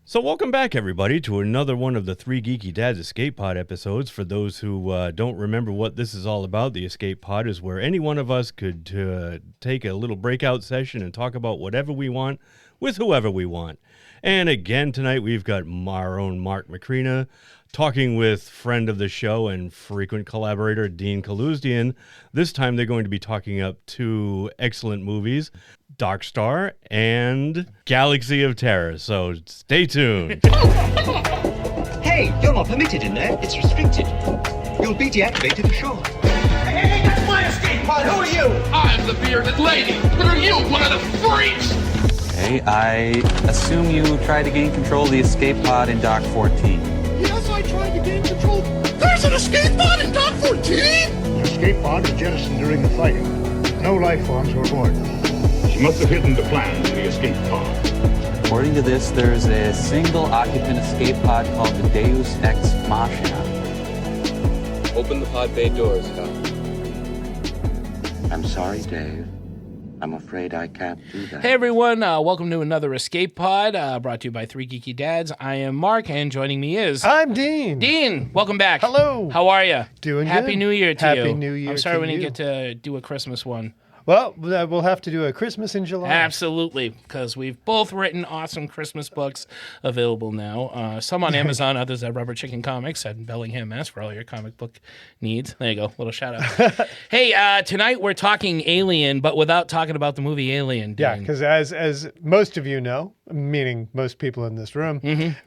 So welcome back, everybody, to another one of the Three Geeky Dads Escape Pod episodes. For those who don't remember what this is all about, the Escape Pod is where any one of us could take a little breakout session and talk about whatever we want with whoever we want. And again, tonight we've got our own Marc Macrina talking with friend of the show and frequent collaborator Dean Calusdian. This time they're going to be talking up two excellent movies, Dark Star and Galaxy of Terror. So stay tuned. Hey, you're not permitted in there. It's restricted. You'll be deactivated ashore. Hey, that's my escape pod. Who are you? I'm the bearded lady. What are you, one of the freaks? Okay, I assume you tried to gain control of the escape pod in Dock 14. Yes, I tried to gain control. There's an escape pod in Dock 14? The escape pod was jettisoned during the fighting. No life forms were aboard. She must have hidden the plans for the escape pod. According to this, there's a single occupant escape pod called the Deus Ex Machina. Open the pod bay doors, Doc. I'm sorry, Dave. I'm afraid I can't do that. Hey everyone, welcome to another Escape Pod, brought to you by Three Geeky Dads. I am Mark, and joining me is... I'm Dean. Dean, welcome back. Hello. How are you? Doing good. Happy New Year to you. Happy New Year I'm sorry to we didn't you. get to do a Christmas one. Well, we'll have to do a Christmas in July. Absolutely, because we've both written awesome Christmas books available now. Some on Amazon, others at Rubber Chicken Comics at Bellingham, Mass. for all your comic book needs. There you go, little shout out. Hey, tonight we're talking Alien, but without talking about the movie Alien. Dean. Yeah, because as most of you know, meaning most people in this room,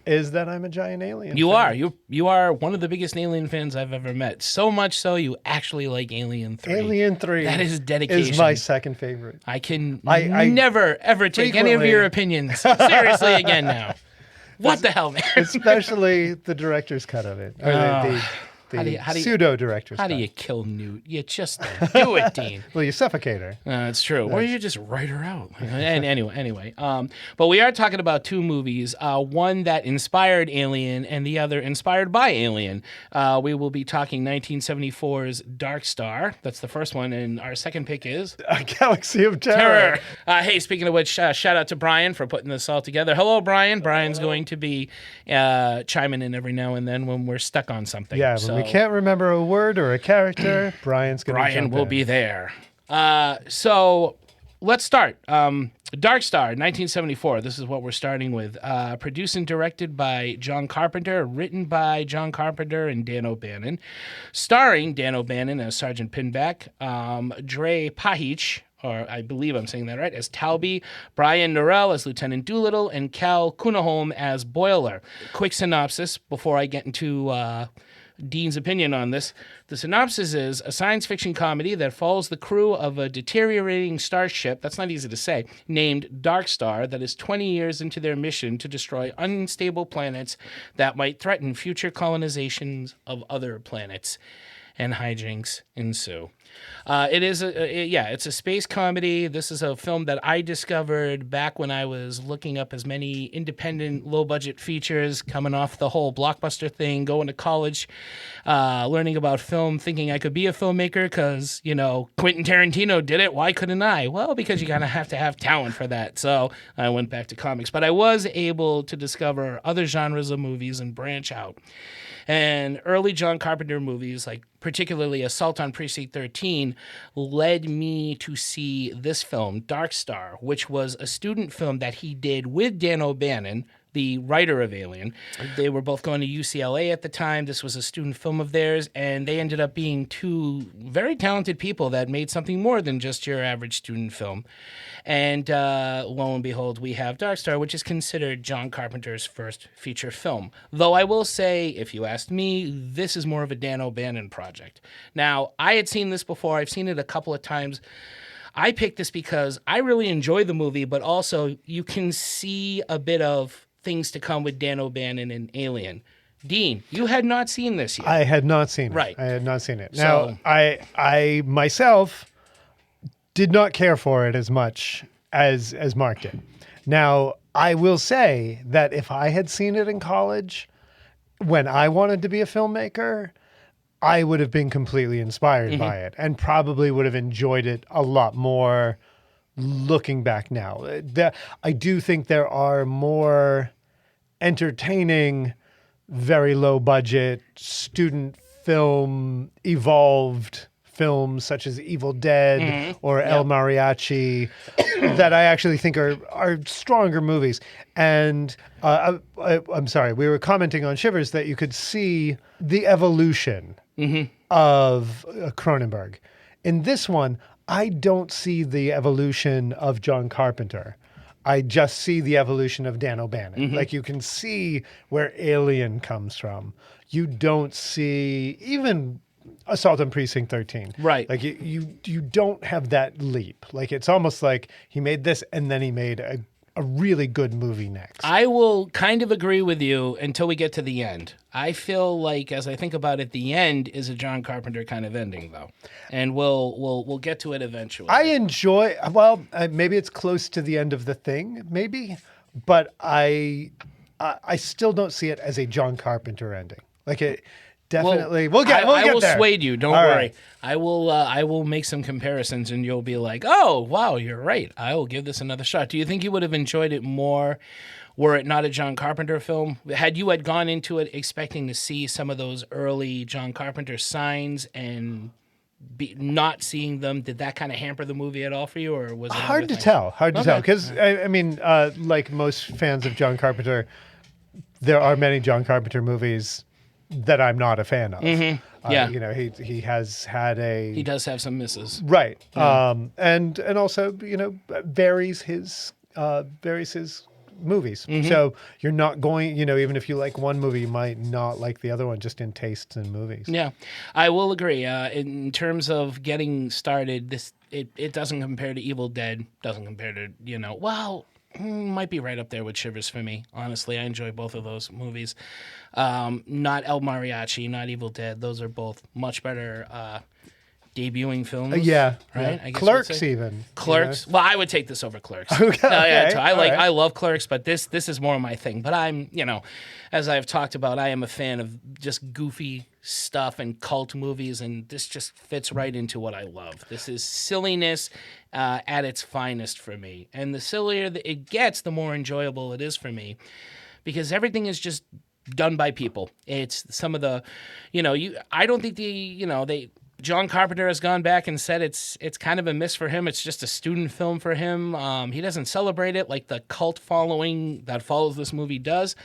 is that I'm a giant Alien You fan. are. You are one of the biggest Alien fans I've ever met. So much so you actually like Alien 3. Alien 3 That is dedication. is my second favorite. I can I never, ever take any of frequently- your opinions seriously again now. What the hell, man? Especially the director's cut of it. Or the How do you- pseudo-director's How cut. do you kill Newt? You just do it, Dean. Well, you suffocate her. It's true. Or you just write her out. And anyway. But we are talking about two movies, one that inspired Alien and the other inspired by Alien. We will be talking 1974's Dark Star. That's the first one. And our second pick is... A Galaxy of Terror. Hey, speaking of which, shout out to Brian for putting this all together. Hello, Brian. Brian's going to be chiming in every now and then when we're stuck on something. Yeah, when we can't remember a word or a character, Brian's going to Brian jump will in. be there. So let's start. Dark Star, 1974. This is what we're starting with. Produced and directed by John Carpenter, written by John Carpenter and Dan O'Bannon, starring Dan O'Bannon as Sergeant Pinback, Dre Pahich, or I believe I'm saying that right, as Talby, Brian Norrell as Lieutenant Doolittle, and Cal Kunaholm as Boiler. Quick synopsis before I get into Dean's opinion on this. The synopsis is a science fiction comedy that follows the crew of a deteriorating starship, that's not easy to say, named Dark Star, that is 20 years into their mission to destroy unstable planets that might threaten future colonizations of other planets. And hijinks ensue. It's a space comedy. This is a film that I discovered back when I was looking up as many independent, low-budget features, coming off the whole blockbuster thing, going to college, learning about film, thinking I could be a filmmaker because, Quentin Tarantino did it. Why couldn't I? Well, because you kind of have to have talent for that. So I went back to comics. But I was able to discover other genres of movies and branch out. And early John Carpenter movies, like particularly Assault on Precinct 13, led me to see this film, Dark Star, which was a student film that he did with Dan O'Bannon, the writer of Alien. They were both going to UCLA at the time. This was a student film of theirs, and they ended up being two very talented people that made something more than just your average student film. And lo and behold, we have Dark Star, which is considered John Carpenter's first feature film. Though I will say, if you asked me, this is more of a Dan O'Bannon project. Now, I had seen this before. I've seen it a couple of times. I picked this because I really enjoy the movie, but also you can see a bit of things to come with Dan O'Bannon and Alien. Dean, you had not seen this yet. I had not seen it. Right. I had not seen it. So- Now, I myself did not care for it as much as Mark did. Now, I will say that if I had seen it in college, when I wanted to be a filmmaker, I would have been completely inspired by it and probably would have enjoyed it a lot more looking back now. I do think there are more entertaining, very low budget, student film, evolved films such as Evil Dead or El Mariachi that I actually think are stronger movies. And I'm sorry, we were commenting on Shivers that you could see the evolution of Cronenberg. In this one, I don't see the evolution of John Carpenter. I just see the evolution of Dan O'Bannon. Like, you can see where Alien comes from. You don't see even Assault on Precinct 13. Right. Like, you don't have that leap. Like, it's almost like he made this and then he made a really good movie next. I will kind of agree with you until we get to the end. I feel like, as I think about it, the end is a John Carpenter kind of ending, though, and we'll get to it eventually. I enjoy. Maybe it's close to the end of The Thing, maybe, but I still don't see it as a John Carpenter ending. Like, it definitely. We'll get I will there. sway you. Don't All worry. right. I will make some comparisons, and you'll be like, "Oh, wow, you're right. I will give this another shot." Do you think you would have enjoyed it more were it not a John Carpenter film? Had you gone into it expecting to see some of those early John Carpenter signs and not seeing them, did that kind of hamper the movie at all for you, or was it Hard to tell because I mean, like most fans of John Carpenter, there are many John Carpenter movies that I'm not a fan of. Yeah. He has had He does have some misses. right, and also varies his movies. So you're not going, even if you like one movie, you might not like the other one, just in tastes in movies. Yeah, I will agree. In terms of getting started, it doesn't compare to Evil Dead. Doesn't compare to might be right up there with Shivers for me. Honestly, I enjoy both of those movies. Not El Mariachi, not Evil Dead. Those are both much better debuting films. Right. Yeah. I guess Clerks even. Clerks. Well, I would take this over Clerks. Okay. I love Clerks, but this is more my thing. But I'm, as I've talked about, I am a fan of just goofy stuff and cult movies, and this just fits right into what I love. This is silliness at its finest for me. And the sillier that it gets, the more enjoyable it is for me, because everything is just done by people. It's some of the, I don't think John Carpenter has gone back and said it's kind of a miss for him. It's just a student film for him. He doesn't celebrate it like the cult following that follows this movie does.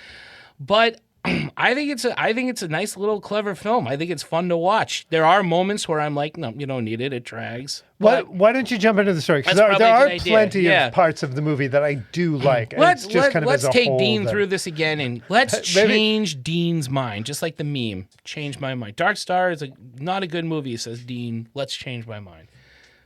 But I think it's a nice little clever film. I think it's fun to watch. There are moments where I'm like, no, you don't need it. It drags. Why don't you jump into the story? Because there are plenty of parts of the movie that I do like. Let's take Dean through this again, and let's change Dean's mind, just like the meme. Change my mind. Dark Star is not a good movie, says Dean. Let's change my mind.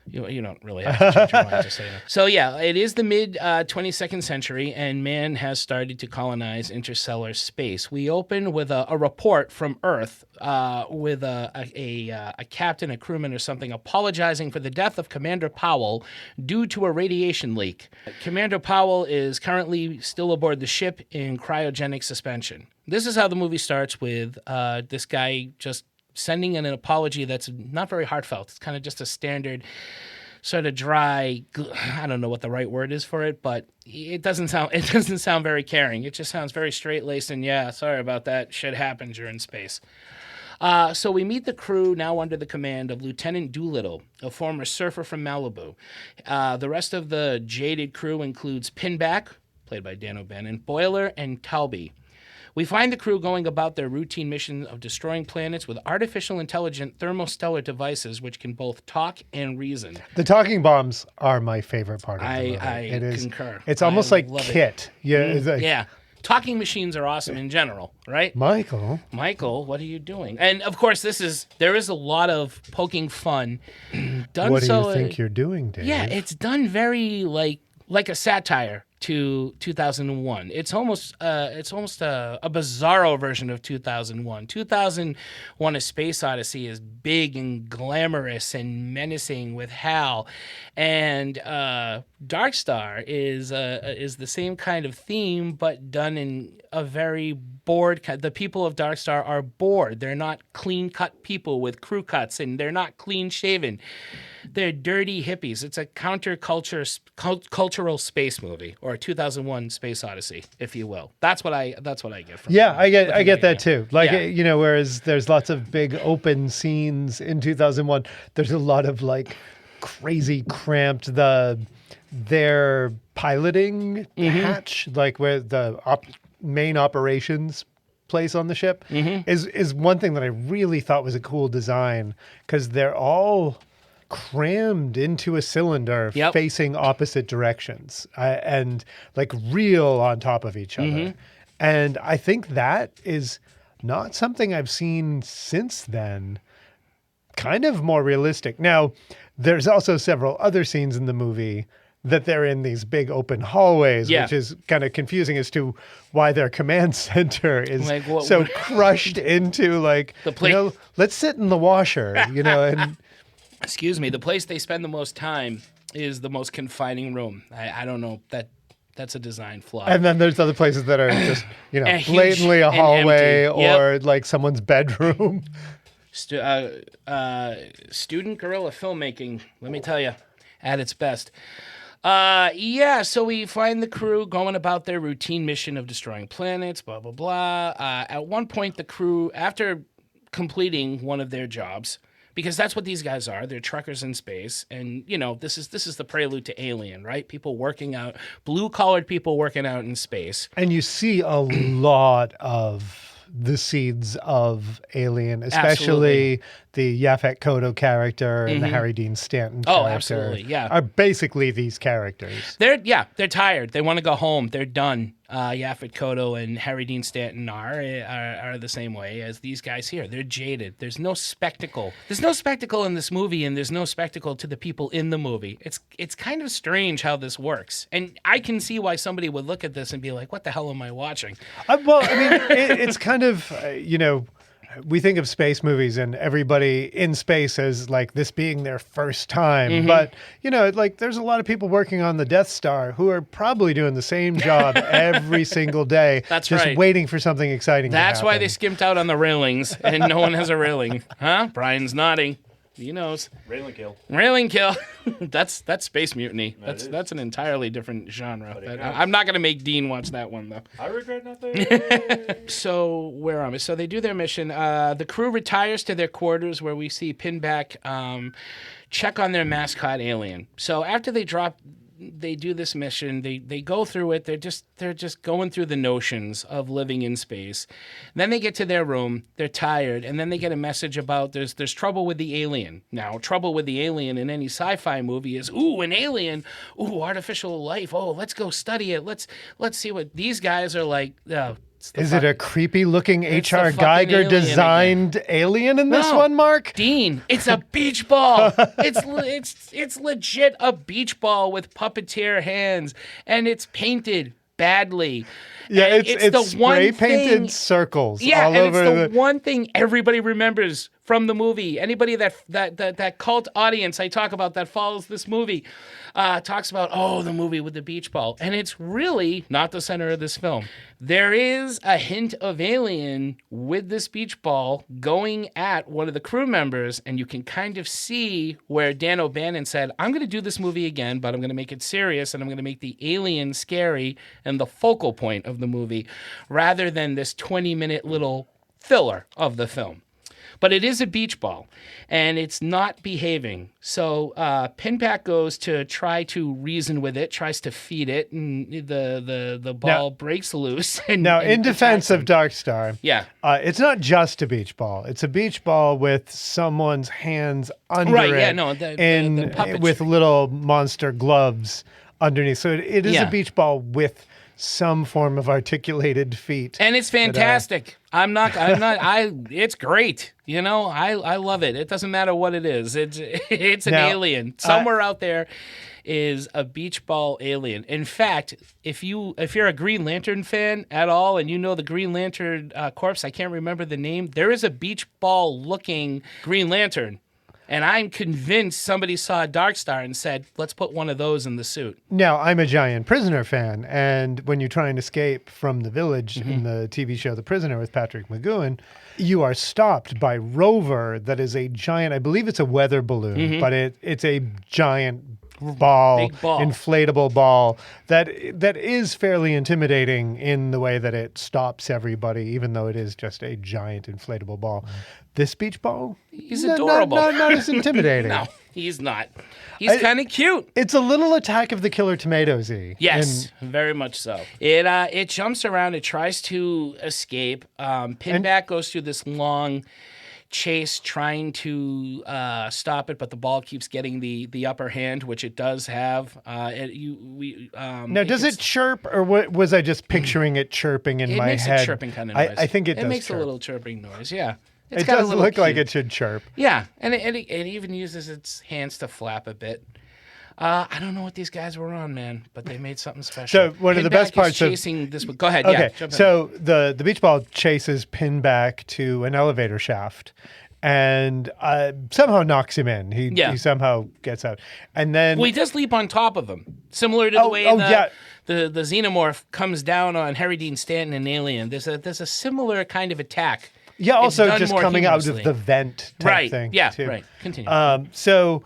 You don't really have to change your mind to say that. So yeah, it is the mid 22nd century, and man has started to colonize interstellar space. We open with a report from Earth with a captain, a crewman, or something apologizing for the death of Commander Powell due to a radiation leak. Commander Powell is currently still aboard the ship in cryogenic suspension. This is how the movie starts, with this guy just sending in an apology that's not very heartfelt. It's kind of just a standard sort of dry, I don't know what the right word is for it, but it doesn't sound very caring. It just sounds very straight-laced and, yeah, sorry about that. Shit happens. You're in space. So we meet the crew now under the command of Lieutenant Doolittle, a former surfer from Malibu. The rest of the jaded crew includes Pinback, played by Dan O'Bannon, Boiler, and Talby. We find the crew going about their routine mission of destroying planets with artificial intelligent thermostellar devices which can both talk and reason. The talking bombs are my favorite part of the movie. I concur. It's almost like Kit. Yeah, yeah. Talking machines are awesome in general, right? Michael, what are you doing? And of course, there is a lot of poking fun done. What do you think you're doing, Dave? Yeah, it's done very like a satire to 2001. It's almost a bizarro version of 2001. 2001: A Space Odyssey is big and glamorous and menacing with Hal, and Dark Star is the same kind of theme, but done in a very bored. The people of Dark Star are bored. They're not clean cut people with crew cuts, and they're not clean shaven. they're dirty hippies. It's a cultural space movie, or a 2001 Space Odyssey, if you will. That's what I get from. Yeah, I get that too. Like, Yeah. whereas there's lots of big open scenes in 2001, there's a lot of like crazy cramped their piloting hatch, like where the main operations place on the ship is one thing that I really thought was a cool design, because they're all crammed into a cylinder facing opposite directions and like real on top of each other. And I think that is not something I've seen since then. Kind of more realistic. Now, there's also several other scenes in the movie that they're in these big open hallways, which is kind of confusing as to why their command center is Like, so crushed into like, The place- let's sit in the washer, and Excuse me. The place they spend the most time is the most confining room. I don't know. That's a design flaw. and then there's other places that are just, And huge blatantly a and hallway empty. Yep. or like someone's bedroom. Student guerrilla filmmaking, let me tell you, at its best. So we find the crew going about their routine mission of destroying planets, blah, blah, blah. At one point, the crew, after completing one of their jobs, because that's what these guys are, they're truckers in space, and, this is the prelude to Alien, right? People working out, blue-collared people working out in space. And you see a lot of the seeds of Alien, especially the Yaphet Kotto character and the Harry Dean Stanton character. Oh, absolutely, yeah. Are basically these characters. They're tired. They want to go home. They're done. Yaphet Kotto and Harry Dean Stanton are the same way as these guys here. They're jaded. There's no spectacle. There's no spectacle in this movie, and there's no spectacle to the people in the movie. It's kind of strange how this works, and I can see why somebody would look at this and be like, "What the hell am I watching?" It's kind of we think of space movies and everybody in space as like this being their first time. But, like there's a lot of people working on the Death Star who are probably doing the same job every single day. That's just right. waiting for something exciting That's to why happen. they skimped out on the railings, and no one has a railing. Huh? Brian's nodding. He knows. Railing kill. Railing kill. That's space mutiny. That's an entirely different genre. I'm not going to make Dean watch that one, though. I regret nothing. So where am I? So they do their mission. The crew retires to their quarters, where we see Pinback check on their mascot alien. So after they do this mission. They go through it. They're just going through the notions of living in space. Then they get to their room. They're tired, and then they get a message about there's trouble with the alien. Now, trouble with the alien in any sci-fi movie is an alien. Artificial life. Let's go study it. Let's see what these guys are like. Is it a creepy looking It's the H.R. fucking Geiger alien designed alien in this No. one, Mark? Dean, it's a beach ball. It's legit a beach ball with puppeteer hands, and it's painted badly. Yeah, And it's the one spray painted thing- circles Yeah, all and over it's the one thing everybody remembers from the movie. Anybody that cult audience I talk about that follows this movie talks about, the movie with the beach ball. And it's really not the center of this film. There is a hint of Alien with this beach ball going at one of the crew members, and you can kind of see where Dan O'Bannon said, I'm going to do this movie again, but I'm going to make it serious, and I'm going to make the alien scary and the focal point of the movie, rather than this 20-minute little filler of the film. But it is a beach ball, and it's not behaving. So Pinback goes to try to reason with it, tries to feed it, and the ball breaks loose. And, Now, and in defense attacks him. of Dark Star, Yeah. it's not just a beach ball. It's a beach ball with someone's hands under Right, it, yeah, no, the puppetry. with little monster gloves underneath. So it is Yeah. a beach ball with some form of articulated feet. And it's fantastic. It's great. I love it. It doesn't matter what it is. It's an Now, alien. Somewhere out there is a beach ball alien. In fact, if you're a Green Lantern fan at all, and you know the Green Lantern corpse, I can't remember the name, there is a beach ball looking Green Lantern. And I'm convinced somebody saw Dark Star and said, let's put one of those in the suit. Now, I'm a giant Prisoner fan, and when you try and escape from the village in the TV show The Prisoner with Patrick McGowan, you are stopped by Rover that is a giant, I believe it's a weather balloon, but it's a giant ball, Big ball. inflatable ball that is fairly intimidating in the way that it stops everybody, even though it is just a giant inflatable ball. This beach ball, He's adorable. Not as intimidating. No, he's not. He's kind of cute. It's a little Attack of the Killer Tomatoes-y. Yes, very much so. It jumps around. It tries to escape. Pinback goes through this long chase trying to stop it, but the ball keeps getting the upper hand, which it does have. Now, does it chirp, or was I just picturing it chirping in my head? It makes a chirping kind of noise. I think it does. It makes chirp. a little chirping noise, yeah. It does look like it should chirp. Yeah, and it even uses its hands to flap a bit. I don't know what these guys were on, man, but they made something special. So one of the best parts is chasing this. Go ahead. Okay, Yeah, jump in. so the beach ball chases Pinback to an elevator shaft, and somehow knocks him in. He somehow gets out, and then he does leap on top of him, similar to the way the xenomorph comes down on Harry Dean Stanton in Alien. There's a similar kind of attack. Yeah, also It's done just more coming out of humorously. the vent type thing. Yeah, too. right. Continue. So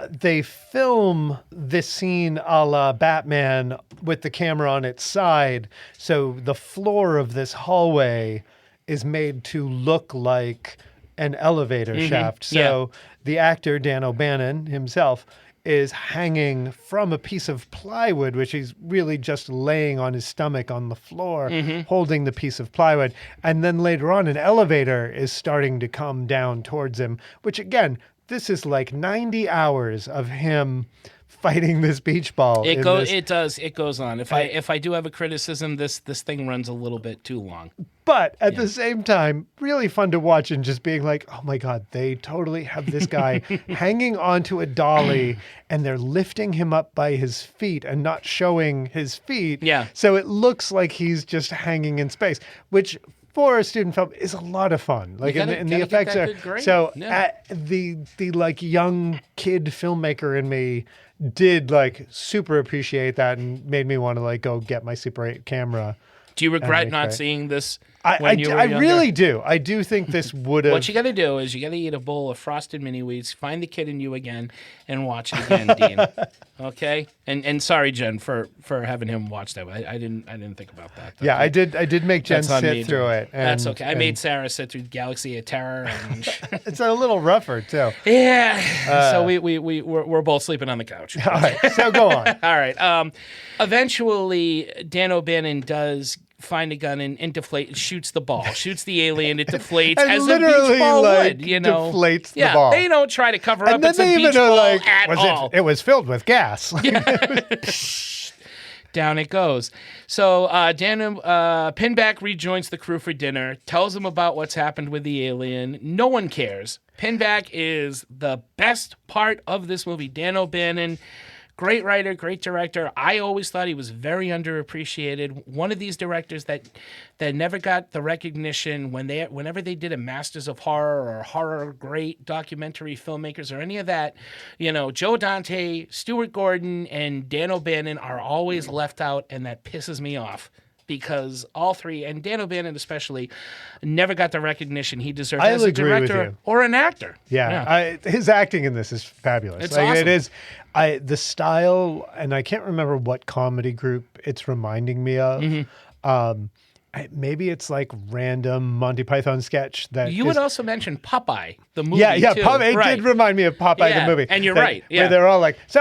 they film this scene a la Batman with the camera on its side. So the floor of this hallway is made to look like an elevator shaft. So the actor, Dan O'Bannon himself, is hanging from a piece of plywood, which he's really just laying on his stomach on the floor, holding the piece of plywood. And then later on, an elevator is starting to come down towards him, which again, this is like 90 hours of him fighting this beach ball. It goes on. If I do have a criticism, this thing runs a little bit too long. But at the same time, really fun to watch and just being like, oh my God, they totally have this guy hanging onto a dolly and they're lifting him up by his feet and not showing his feet. Yeah. So it looks like he's just hanging in space, which for a student film is a lot of fun. Like You and the gotta effects get are that good grade. so Yeah. the like young kid filmmaker in me did like super appreciate that and made me want to like go get my Super 8 camera. Do you regret make not that. seeing this I when you were younger? really do. I do think this would have. What you got to do is you got to eat a bowl of frosted mini wheats, find the kid in you again, and watch it again, Dean. Okay? And sorry, Jen, for having him watch that. I didn't think about that. Yeah, I did make Jen That's on me, sit through Jen. it. And, That's okay. I and made Sarah sit through Galaxy of Terror. And it's a little rougher too. yeah. So we're both sleeping on the couch. All right, so go on. All right. Eventually, Dan O'Bannon does find a gun and shoots the ball, shoots the alien, it deflates And as a literally, beach ball like, would, you know. deflates the yeah, ball. they don't try to cover up And then it's a they beach even are ball like, at all. it was filled with gas. Down it goes. So Pinback rejoins the crew for dinner, tells them about what's happened with the alien. No one cares. Pinback is the best part of this movie. Dan O'Bannon, great writer, great director. I always thought he was very underappreciated. One of these directors that never got the recognition whenever they did a Masters of Horror or Horror Great documentary filmmakers or any of that. You know, Joe Dante, Stuart Gordon, and Dan O'Bannon are always left out, and that pisses me off. Because all three, and Dan O'Bannon especially, never got the recognition he deserved as a agree with director you. or an actor. Yeah. His acting in this is fabulous. It's like, awesome. It is. The style, and I can't remember what comedy group it's reminding me of. Mm-hmm. Maybe it's like random Monty Python sketch that You is- would also mention Popeye, the movie. Yeah, too. Popeye. It Right. did remind me of Popeye Yeah, the movie. and you're that- right, yeah. Where they're all like, so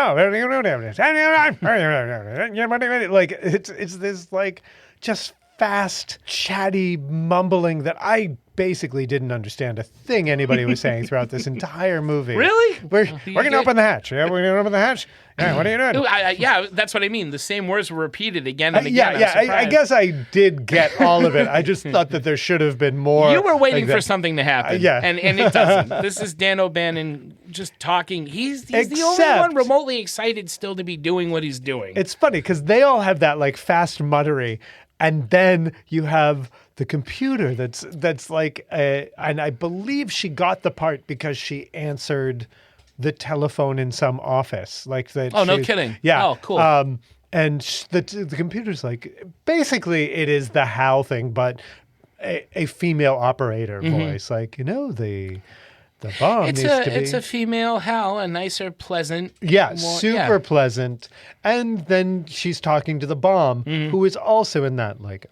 like it's this like just fast, chatty mumbling that I basically didn't understand a thing anybody was saying throughout this entire movie. Really? We're gonna open the hatch. Yeah, we're gonna open the hatch. Yeah, what are you doing? Ooh, yeah, that's what I mean. The same words were repeated again and again. Yeah, I'm I surprised. guess I did get all of it. I just thought that there should have been more. You were waiting like for that. something to happen. Yeah. And it doesn't. This is Dan O'Bannon just talking. He's the only one Except- remotely excited still to be doing what he's doing. It's funny because they all have that like fast muttery, and then you have the computer that's like, and I believe she got the part because she answered the telephone in some office. Like that. Oh, no kidding. Yeah. Oh, cool. And the computer's like, basically it is the HAL thing, but a female operator voice. Like, the bomb needs to be. It's a female HAL, a nicer, pleasant. Yeah, super pleasant. And then she's talking to the bomb, who is also in that, like,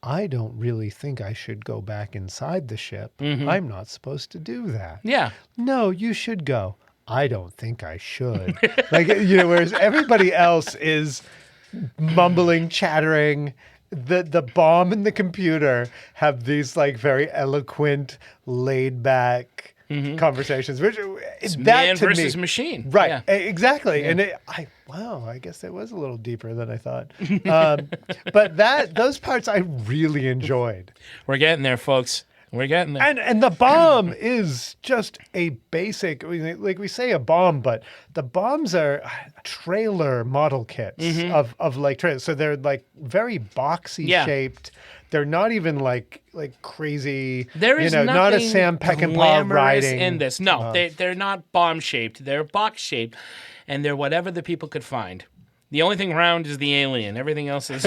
I don't really think I should go back inside the ship. I'm not supposed to do that. Yeah. No, you should go. I don't think I should. Like, whereas everybody else is mumbling, chattering. The bomb and the computer have these like very eloquent, laid back conversations, which It's that man to versus me, machine. right? Yeah. Exactly. And I guess it was a little deeper than I thought. But those parts I really enjoyed. We're getting there, folks. We're getting there. And the bomb is just a basic, like we say a bomb, but the bombs are trailer model kits of like trailers. So they're like very boxy shaped. They're not even like crazy. There is not a Sam Peckinpah riding in this. No, they're not bomb shaped. They're box shaped, and they're whatever the people could find. The only thing round is the alien. Everything else is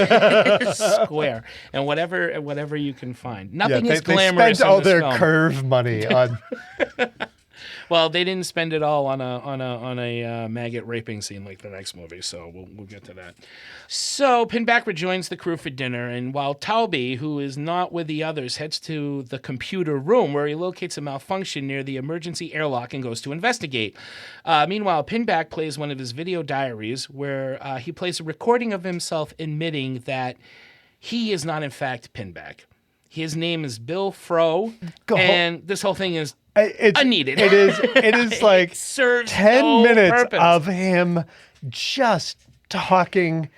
square, and whatever you can find. Nothing is glamorous. They spent all their film. curve money on. Well, they didn't spend it all on a maggot raping scene like the next movie, so we'll get to that. So Pinback rejoins the crew for dinner, and while Talby, who is not with the others, heads to the computer room where he locates a malfunction near the emergency airlock and goes to investigate. Meanwhile, Pinback plays one of his video diaries where he plays a recording of himself admitting that he is not in fact Pinback. His name is Bill Froh, and this whole thing is unneeded. It is like serves 10 no minutes purpose. of him just talking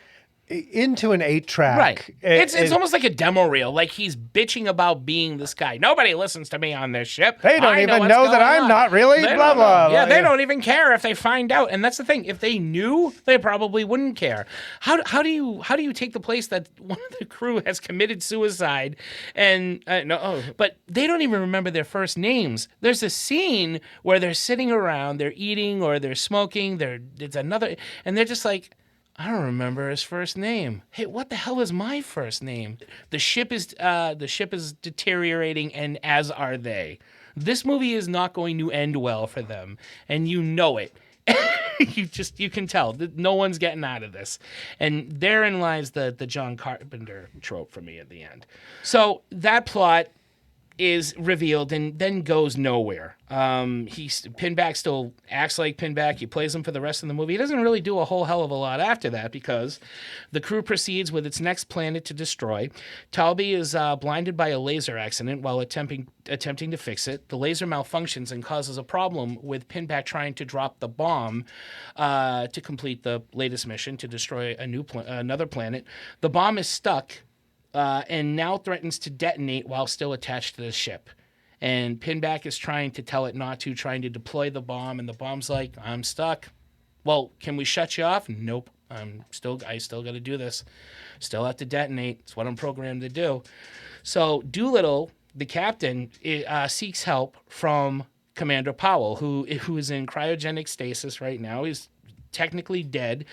into an 8-track. Right. It's almost like a demo reel. Like he's bitching about being this guy. Nobody listens to me on this ship. They don't even know that I'm not really, They blah, don't blah. know. Yeah, they don't even care if they find out. And that's the thing. If they knew, they probably wouldn't care. How do you take the place that one of the crew has committed suicide and but they don't even remember their first names. There's a scene where they're sitting around, they're eating or they're smoking, it's another, and they're just like, I don't remember his first name. Hey, what the hell is my first name? The ship is deteriorating, and as are they. This movie is not going to end well for them, and you know it. You can tell that no one's getting out of this, and therein lies the John Carpenter trope for me at the end. So that plot is revealed and then goes nowhere. Pinback still acts like Pinback. He plays him for the rest of the movie. He doesn't really do a whole hell of a lot after that because the crew proceeds with its next planet to destroy. Talby is blinded by a laser accident while attempting to fix it. The laser malfunctions and causes a problem with Pinback trying to drop the bomb to complete the latest mission to destroy another planet. The bomb is stuck and now threatens to detonate while still attached to the ship. And Pinback is trying to tell it not to, trying to deploy the bomb, and the bomb's like, I'm stuck. Well, can we shut you off? Nope. I still got to do this. Still have to detonate. It's what I'm programmed to do. So Doolittle, the captain, seeks help from Commander Powell, who is in cryogenic stasis right now. He's technically dead,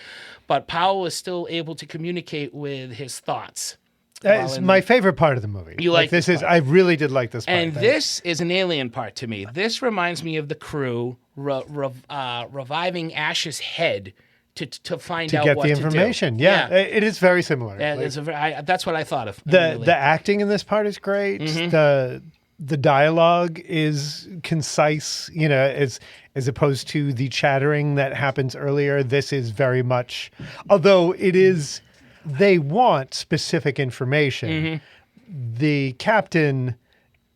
but Powell is still able to communicate with his thoughts. It's my favorite part of the movie. You like this I really did like this part. And this is an alien part to me. This reminds me of the crew reviving Ash's head to find out what to do. To get the information. Yeah, it is very similar. That's what I thought of. The acting in this part is great. Mm-hmm. The dialogue is concise, as opposed to the chattering that happens earlier. This is very much, although it is, they want specific information. Mm-hmm. The captain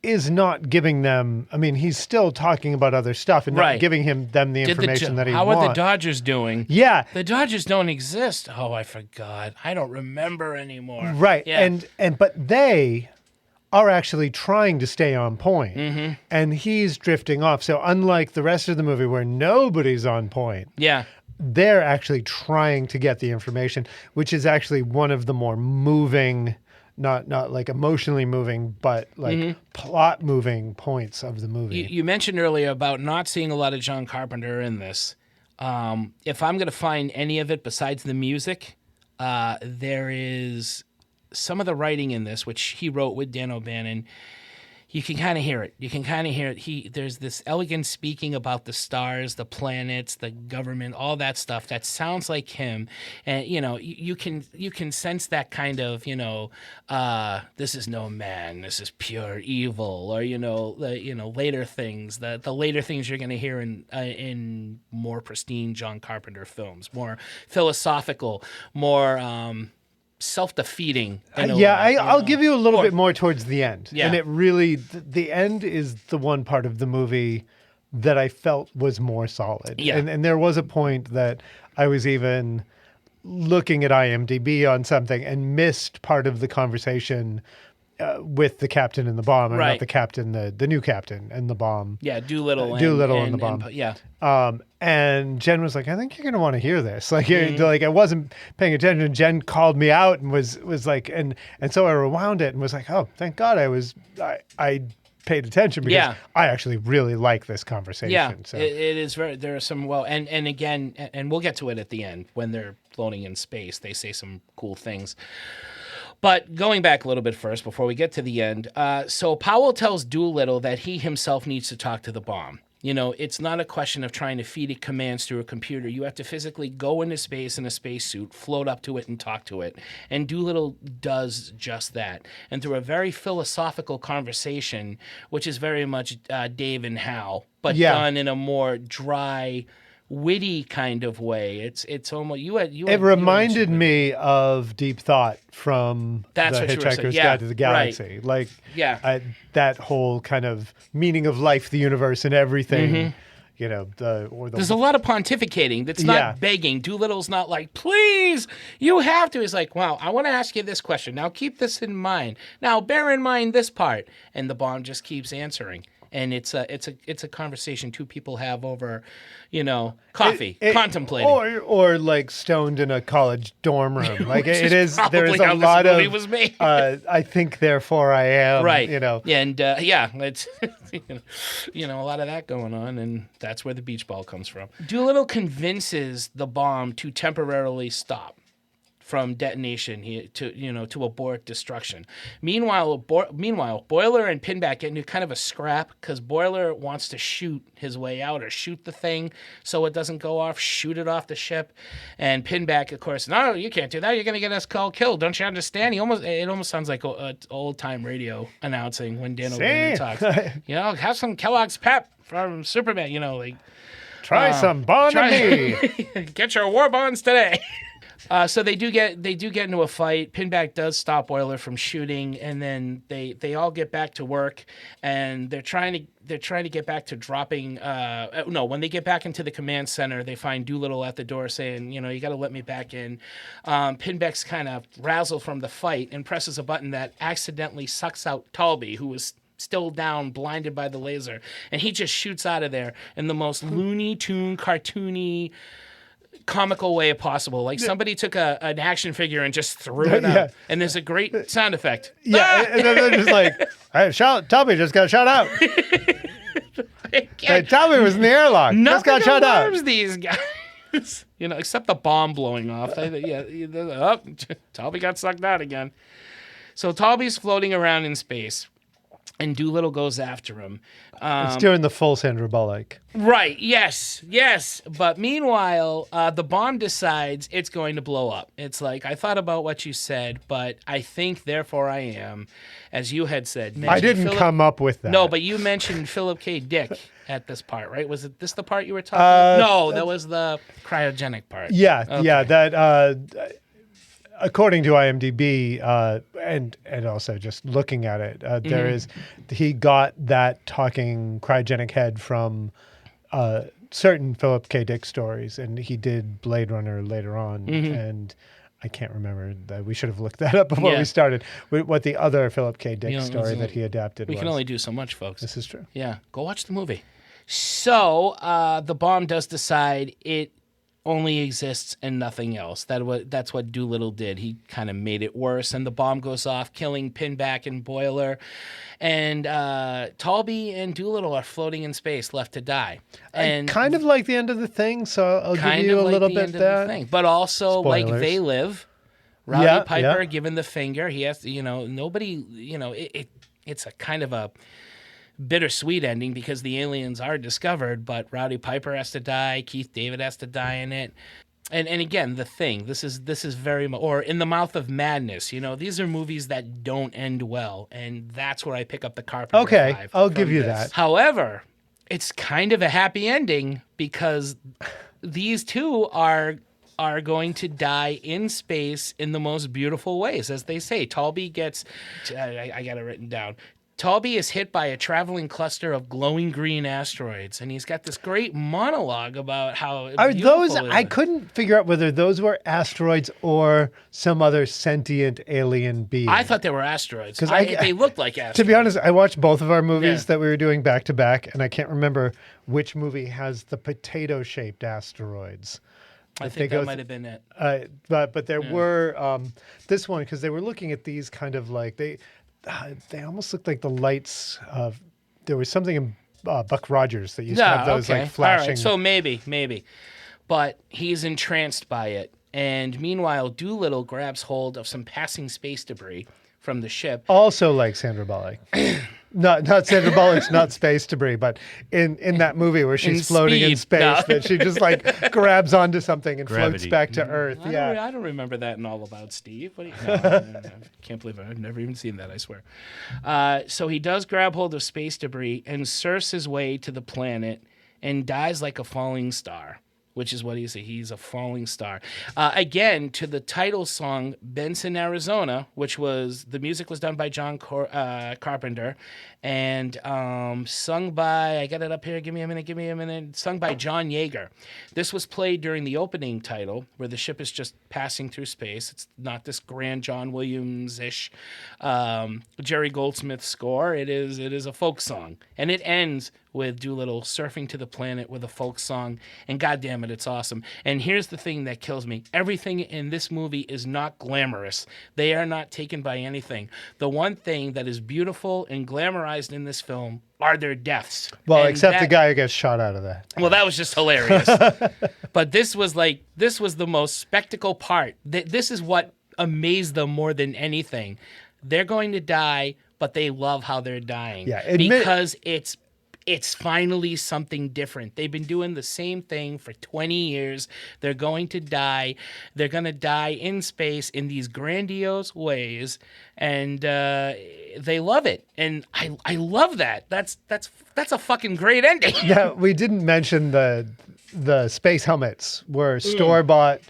is not giving them, he's still talking about other stuff and not giving them the information that he wants. How are the Dodgers doing? Yeah. The Dodgers don't exist. Oh, I forgot. I don't remember anymore. Right. Yeah. But they are actually trying to stay on point. Mm-hmm. And he's drifting off. So unlike the rest of the movie where nobody's on point. Yeah. They're actually trying to get the information, which is actually one of the more moving not like emotionally moving, but like plot moving points of the movie. You mentioned earlier about not seeing a lot of John Carpenter in this. If I'm going to find any of it besides the music, there is some of the writing in this, which he wrote with Dan O'Bannon. You can kind of hear it. There's this elegant speaking about the stars, the planets, the government, all that stuff that sounds like him. And you can sense that kind of this is no man, this is pure evil, or later things. The later things you're going to hear in more pristine John Carpenter films, more philosophical, more. Self-defeating. I'll give you a little bit more towards the end. Yeah. And it really, the end is the one part of the movie that I felt was more solid. Yeah. And there was a point that I was even looking at IMDb on something and missed part of the conversation with the captain and the bomb, and Right. not the captain, the new captain and the bomb. Yeah, Doolittle and the bomb. And Jen was like, I think you're going to want to hear this. Like, like I wasn't paying attention. Jen called me out and was like, and so I rewound it and was like, oh, thank God I paid attention, because I actually really like this conversation. Yeah, so. it is very. There are some and again, and we'll get to it at the end when they're floating in space. They say some cool things. But going back a little bit first before we get to the end, so Powell tells Doolittle that he himself needs to talk to the bomb. It's not a question of trying to feed it commands through a computer. You have to physically go into space in a spacesuit, float up to it, and talk to it. And Doolittle does just that. And through a very philosophical conversation, which is very much Dave and Hal, but done in a more dry, witty kind of way. It's almost It reminded me of Deep Thought from That's the what you were saying. Hitchhiker's Yeah, Guide to the Galaxy. right. Like, Yeah. that whole kind of meaning of life, the universe, and everything. There's a lot of pontificating that's not begging. Doolittle's not like, please, you have to. He's like, wow, I want to ask you this question. Now keep this in mind. Now bear in mind this part. And the bomb just keeps answering. And it's a conversation two people have over, coffee, contemplating, or like stoned in a college dorm room. Like it is. There is a how lot this of. movie was made. I think, therefore I am. Right. And it's a lot of that going on, and that's where the beach ball comes from. Doolittle convinces the bomb to temporarily stop from detonation to abort destruction. Meanwhile, Boiler and Pinback get into kind of a scrap because Boiler wants to shoot his way out or shoot the thing so it doesn't go off, shoot it off the ship. And Pinback, of course, no, you can't do that. You're going to get us all killed. Don't you understand? It almost sounds like old-time radio announcing when Dan O'Bannon talks. Have some Kellogg's Pep from Superman, try some Bond and me. Get your war bonds today. So they do get into a fight. Pinback does stop Boiler from shooting, and then they all get back to work, and they're trying to get back to dropping. When they get back into the command center, they find Doolittle at the door saying, you got to let me back in. Pinback's kind of razzled from the fight and presses a button that accidentally sucks out Talby, who was still down, blinded by the laser, and he just shoots out of there in the most Looney Tune, cartoony, comical way possible. Like somebody took an action figure and just threw it out. And there's a great sound effect. And then they're just like, hey, Talby just got shot out. Hey, Talby was in the airlock. Just got shot out. These guys. Except the bomb blowing off. Talby got sucked out again. So Talby's floating around in space, and Doolittle goes after him. It's doing the full Sandra Bullock. Right, yes. But meanwhile, the bomb decides it's going to blow up. It's like, I thought about what you said, but I think, therefore I am, as you had said. I didn't come up with that. No, but you mentioned Philip K. Dick at this part, right? Was it this the part you were talking about? No, that was the cryogenic part. Yeah, okay. Yeah, that... according to IMDb, and also just looking at it, he got that talking cryogenic head from certain Philip K. Dick stories, and he did Blade Runner later on, and I can't remember that. We should have looked that up before we started. What the other Philip K. Dick story that he adapted was. We can only do so much, folks. This is true. Yeah, go watch the movie. So the bomb does decide it only exists and nothing else. That's what Doolittle did. He kind of made it worse, and the bomb goes off, killing Pinback and Boiler. And Talby and Doolittle are floating in space, left to die. And kind of like the end of The Thing, so I'll give you a little bit of that. Thing. But also, like They Live, Rowdy Piper given the finger. He has to, nobody, it's a kind of a bittersweet ending because the aliens are discovered, but Rowdy Piper has to die. Keith David has to die in it. And again, The Thing. This is very much, or In the Mouth of Madness. These are movies that don't end well, and that's where I pick up the Carpenter. Okay, 5 I'll give you this. that. However, it's kind of a happy ending because these two are going to die in space in the most beautiful ways, as they say. Talby gets, I got it written down. Talby is hit by a traveling cluster of glowing green asteroids, and he's got this great monologue about how Are those? beautiful I couldn't figure out whether those were asteroids or some other sentient alien being. I thought they were asteroids. They looked like asteroids. To be honest, I watched both of our movies that we were doing back to back, and I can't remember which movie has the potato-shaped asteroids. I think that might have been it. But there were this one, because they were looking at these kind of like they almost looked like the lights of. There was something in Buck Rogers that used to have those like flashing. All right. So maybe, but he's entranced by it. And meanwhile, Doolittle grabs hold of some passing space debris from the ship. Also like Sandra Bullock. Not Sandra Bullock's not space debris, but in that movie where she's floating in space, that she just like grabs onto something and floats back to Earth. I don't remember that in All About Steve. I can't believe it. I've never even seen that, I swear. So he does grab hold of space debris and surfs his way to the planet and dies like a falling star, which is what he's a falling star. Again, to the title song, Benson, Arizona, which was, the music was done by John Carpenter and sung by, I got it up here, give me a minute, sung by John Yeager. This was played during the opening title, where the ship is just passing through space. It's not this grand John Williams-ish Jerry Goldsmith score. It is a folk song. And it ends with Doolittle surfing to the planet with a folk song, and goddamn it, it's awesome. And here's the thing that kills me. Everything in this movie is not glamorous. They are not taken by anything. The one thing that is beautiful and glamorized in this film are their deaths. Well, and except the guy who gets shot out of that. Well, that was just hilarious. But this was the most spectacle part. This is what amazed them more than anything. They're going to die, but they love how they're dying. Yeah, because it's finally something different. They've been doing the same thing for 20 years. They're going to die. They're going to die in space in these grandiose ways, and they love it. And I love that. That's a fucking great ending. Yeah, we didn't mention the space helmets were store-bought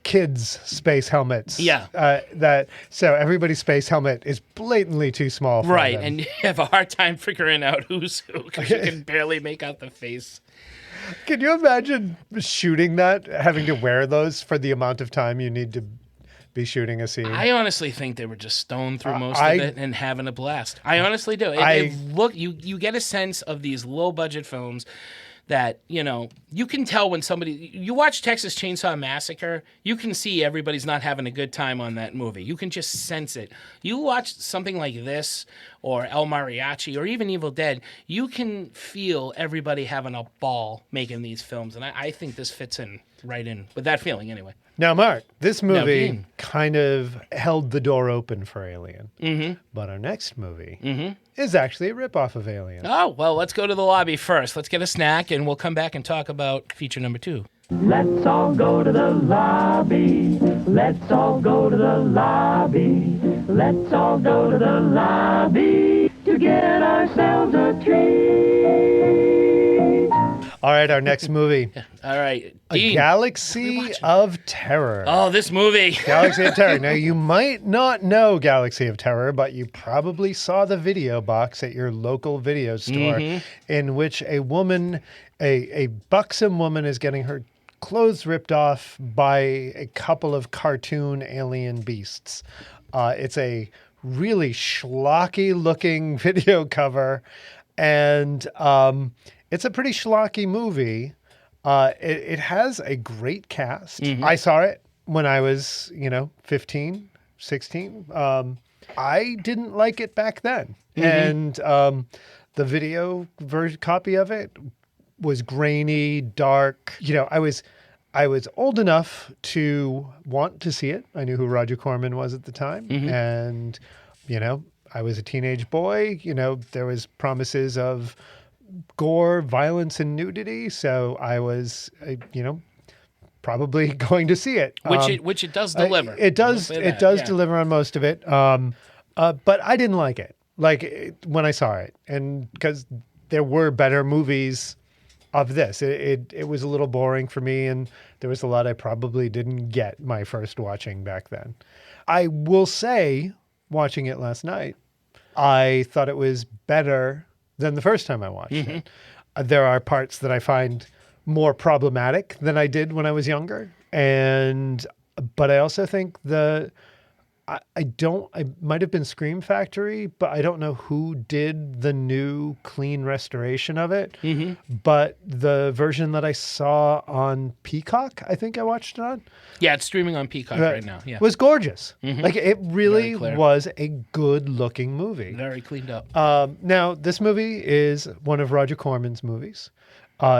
kids' space helmets. Yeah. So everybody's space helmet is blatantly too small for right, them. and you have a hard time figuring out who's who because you can barely make out the face. Can you imagine shooting that, having to wear those for the amount of time you need to be shooting a scene? I honestly think they were just stoned through most of it and having a blast. I honestly do. You get a sense of these low-budget films that, you can tell when you watch Texas Chainsaw Massacre, you can see everybody's not having a good time on that movie. You can just sense it. You watch something like this or El Mariachi or even Evil Dead, you can feel everybody having a ball making these films. And I think this fits right in with that feeling anyway. Now, Mark, this movie kind of held the door open for Alien. Mm-hmm. But our next movie is actually a ripoff of Alien. Oh, well, let's go to the lobby first. Let's get a snack, and we'll come back and talk about feature number 2. Let's all go to the lobby. Let's all go to the lobby. Let's all go to the lobby to get ourselves a treat. All right, our next movie. All right. Dean, A Galaxy of Terror. Oh, this movie. Galaxy of Terror. Now, you might not know Galaxy of Terror, but you probably saw the video box at your local video store in which a woman, a buxom woman, is getting her clothes ripped off by a couple of cartoon alien beasts. It's a really schlocky-looking video cover, and it's a pretty schlocky movie. It has a great cast. I saw it when I was, 15, 16. I didn't like it back then. And the video copy of it was grainy, dark. I was old enough to want to see it. I knew who Roger Corman was at the time. And, I was a teenage boy. There was promises of gore, violence, and nudity. So I was, probably going to see it. Which it does deliver. It does deliver on most of it. But I didn't like it. When I saw it, and because there were better movies of this, it was a little boring for me, and there was a lot I probably didn't get my first watching back then. I will say, watching it last night, I thought it was better than the first time I watched it. There are parts that I find more problematic than I did when I was younger, but I also think I might have been Scream Factory, but I don't know who did the new clean restoration of it. But the version that I saw on Peacock, I think I watched it on. Yeah, it's streaming on Peacock right now. Yeah, was gorgeous. It really was a good looking movie. Very cleaned up. Now, this movie is one of Roger Corman's movies.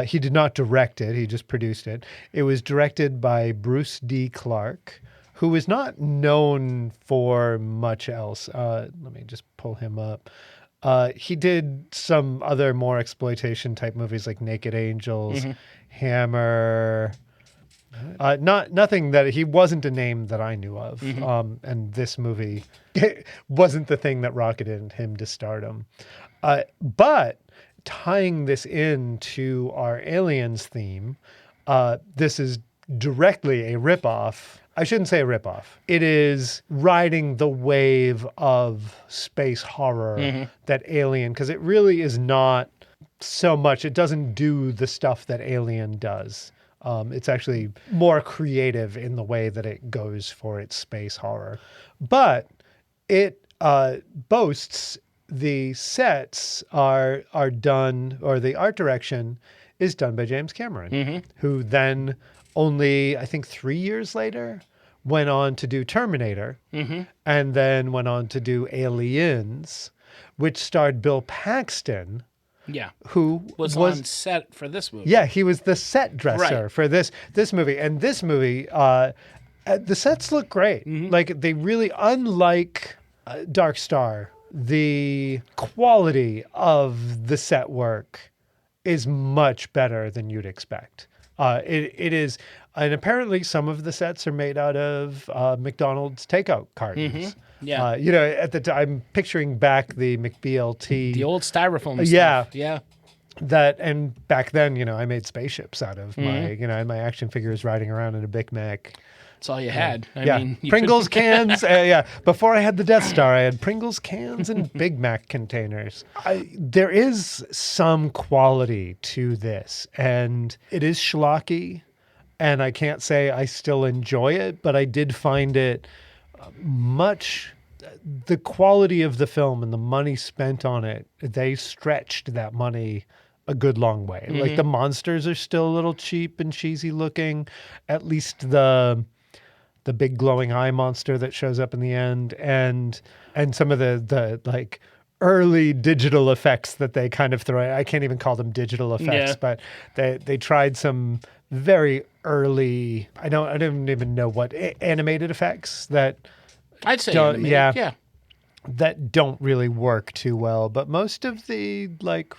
He did not direct it. He just produced it. It was directed by Bruce D. Clark, who is not known for much else. Let me just pull him up. He did some other more exploitation type movies like Naked Angels, Hammer. Nothing that he wasn't a name that I knew of. And this movie wasn't the thing that rocketed him to stardom. But tying this into our Aliens theme, this is directly a ripoff. I shouldn't say a ripoff. It is riding the wave of space horror that Alien, because it really is not so much. It doesn't do the stuff that Alien does. It's actually more creative in the way that it goes for its space horror. But it boasts the sets are done, or the art direction is done by James Cameron, who then only, I think 3 years later, went on to do Terminator, and then went on to do Aliens, which starred Bill Paxton, who was on set for this movie. Yeah, he was the set dresser for this movie. And this movie, the sets look great. Like, they really, unlike Dark Star, the quality of the set work is much better than you'd expect. It is, and apparently some of the sets are made out of McDonald's takeout cartons. Yeah. At the time, I'm picturing back the McBLT. The old styrofoam stuff. Yeah. And back then, I made spaceships out of my, my action figures riding around in a Big Mac. That's all you had. I mean, Pringles cans. Before I had the Death Star, I had Pringles cans and Big Mac containers. There is some quality to this, and it is schlocky, and I can't say I still enjoy it, but I did find it the quality of the film and the money spent on it, they stretched that money a good long way. Like, the monsters are still a little cheap and cheesy looking, at least the big glowing eye monster that shows up in the end, and some of the like early digital effects that they kind of throw. I can't even call them digital effects, but they tried some very early, I don't even know what, animated effects that I'd say animated, that don't really work too well. But most of the like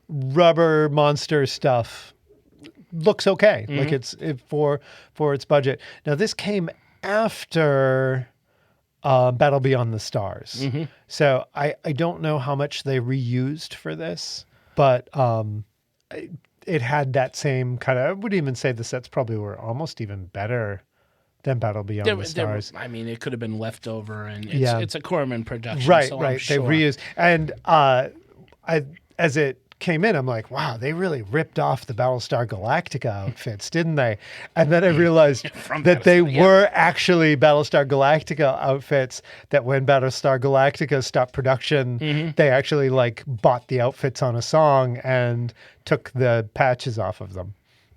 rubber monster stuff looks okay. Like, it's for its budget. Now, this came after Battle Beyond the Stars. So I don't know how much they reused for this, but it had that same kind of, I would even say the sets probably were almost even better than Battle Beyond the Stars. I mean, it could have been leftover, and it's a Corman production. Right, so right. I'm sure. They reused. And as it came in, I'm like, wow, they really ripped off the Battlestar Galactica outfits, didn't they? And then I realized that they were actually Battlestar Galactica outfits, that when Battlestar Galactica stopped production, they actually like bought the outfits on a song and took the patches off of them.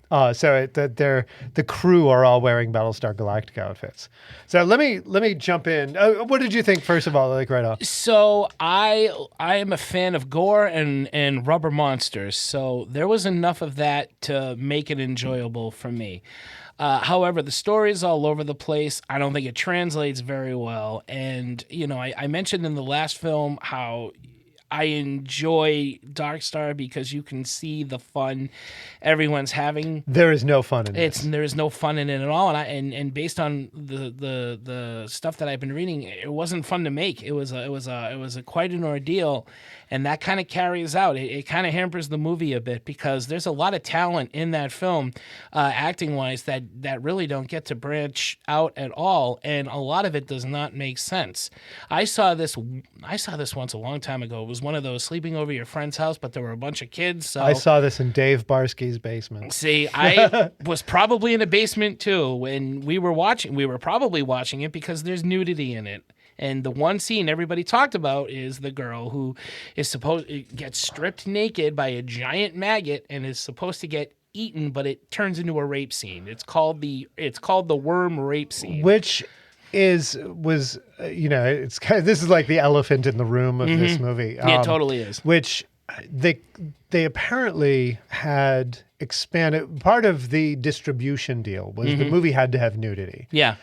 The crew are all wearing Battlestar Galactica outfits. So let me jump in. What did you think first of all, like right off? So I am a fan of gore and rubber monsters. So there was enough of that to make it enjoyable for me. However, the story is all over the place. I don't think it translates very well. And, I mentioned in the last film how I enjoy Dark Star because you can see the fun everyone's having. There is no fun in it. There is no fun in it at all. And based on the stuff that I've been reading, it wasn't fun to make. It was quite an ordeal. And that kind of carries out. It kind of hampers the movie a bit because there's a lot of talent in that film, acting-wise, that really don't get to branch out at all, and a lot of it does not make sense. I saw this once a long time ago. It was one of those sleeping over your friend's house, but there were a bunch of kids. So I saw this in Dave Barsky's basement. See, I was probably in a basement too when we were watching. We were probably watching it because there's nudity in it. And the one scene everybody talked about is the girl who is gets stripped naked by a giant maggot and is supposed to get eaten, but it turns into a rape scene. It's called the worm rape scene, which this is like the elephant in the room of this movie. Yeah, it totally is. Which they apparently had expanded. Part of the distribution deal was the movie had to have nudity. Yeah.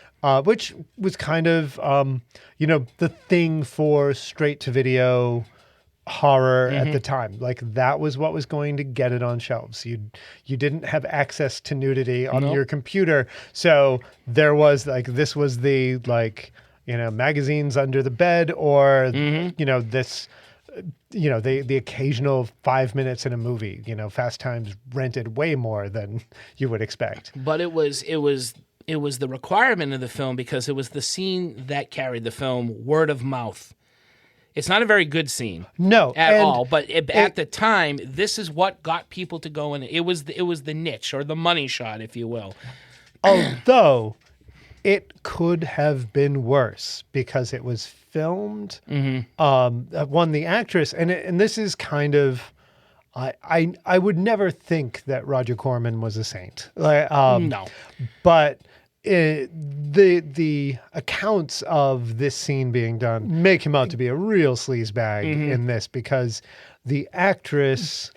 Which was kind of, the thing for straight-to-video horror at the time. Like, that was what was going to get it on shelves. You didn't have access to nudity on your computer. So there was, this was the, magazines under the bed or, this... the occasional 5 minutes in a movie. Fast Times rented way more than you would expect. But it was the requirement of the film because it was the scene that carried the film, word of mouth. It's not a very good scene. No. At all. But at the time, this is what got people to go in. It was the niche or the money shot, if you will. Although it could have been worse because it was filmed. Won the actress. And this is kind of... I would never think that Roger Corman was a saint. No. But... the accounts of this scene being done make him out to be a real sleazebag in this because the actress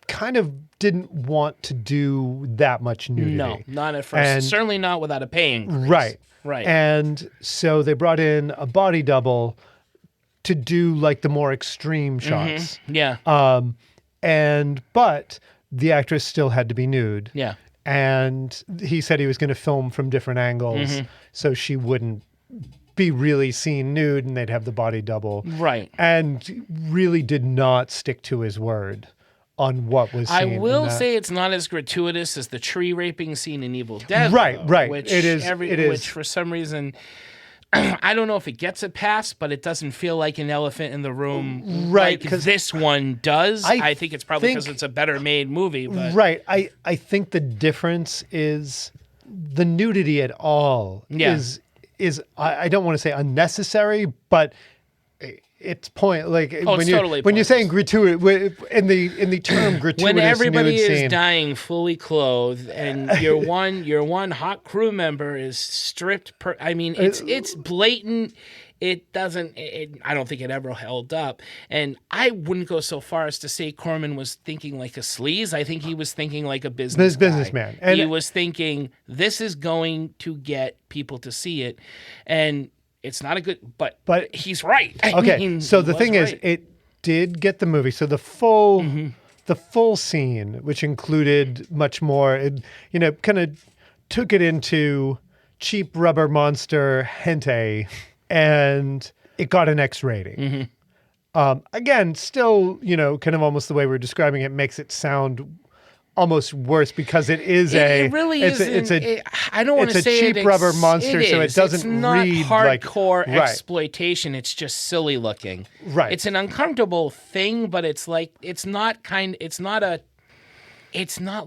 kind of didn't want to do that much nudity. No, not at first. And certainly not without a pay increase. Right. And so they brought in a body double to do the more extreme shots. Yeah. But the actress still had to be nude. Yeah. And he said he was going to film from different angles so she wouldn't be really seen nude and they'd have the body double. Right. And really did not stick to his word on what was seen. I will say it's not as gratuitous as the tree raping scene in Evil Dead. Right. Which it is. Which for some reason... I don't know if it gets a pass, but it doesn't feel like an elephant in the room like this one does. I think it's probably because it's a better made movie. But. Right. I think the difference is the nudity at all is I don't want to say unnecessary, but it's point when you're saying gratuitous in the term gratuitous when everybody nude is scene. Dying fully clothed and your one hot crew member is stripped it's blatant. It doesn't I don't think it ever held up, and I wouldn't go so far as to say Corman was thinking like a sleaze. I think he was thinking like a businessman. And he was thinking this is going to get people to see it, and it's not a good, but he's right. So the thing is, it did get the movie. So the full scene, which included much more, it kind of took it into cheap rubber monster hentai, and it got an X rating. Again, still, kind of almost the way we're describing it makes it sound almost worse because it is it really is. I don't want to say it's a cheap rubber monster, so it doesn't it's not read hardcore like exploitation. It's just silly looking. Right. It's an uncomfortable thing, but it's not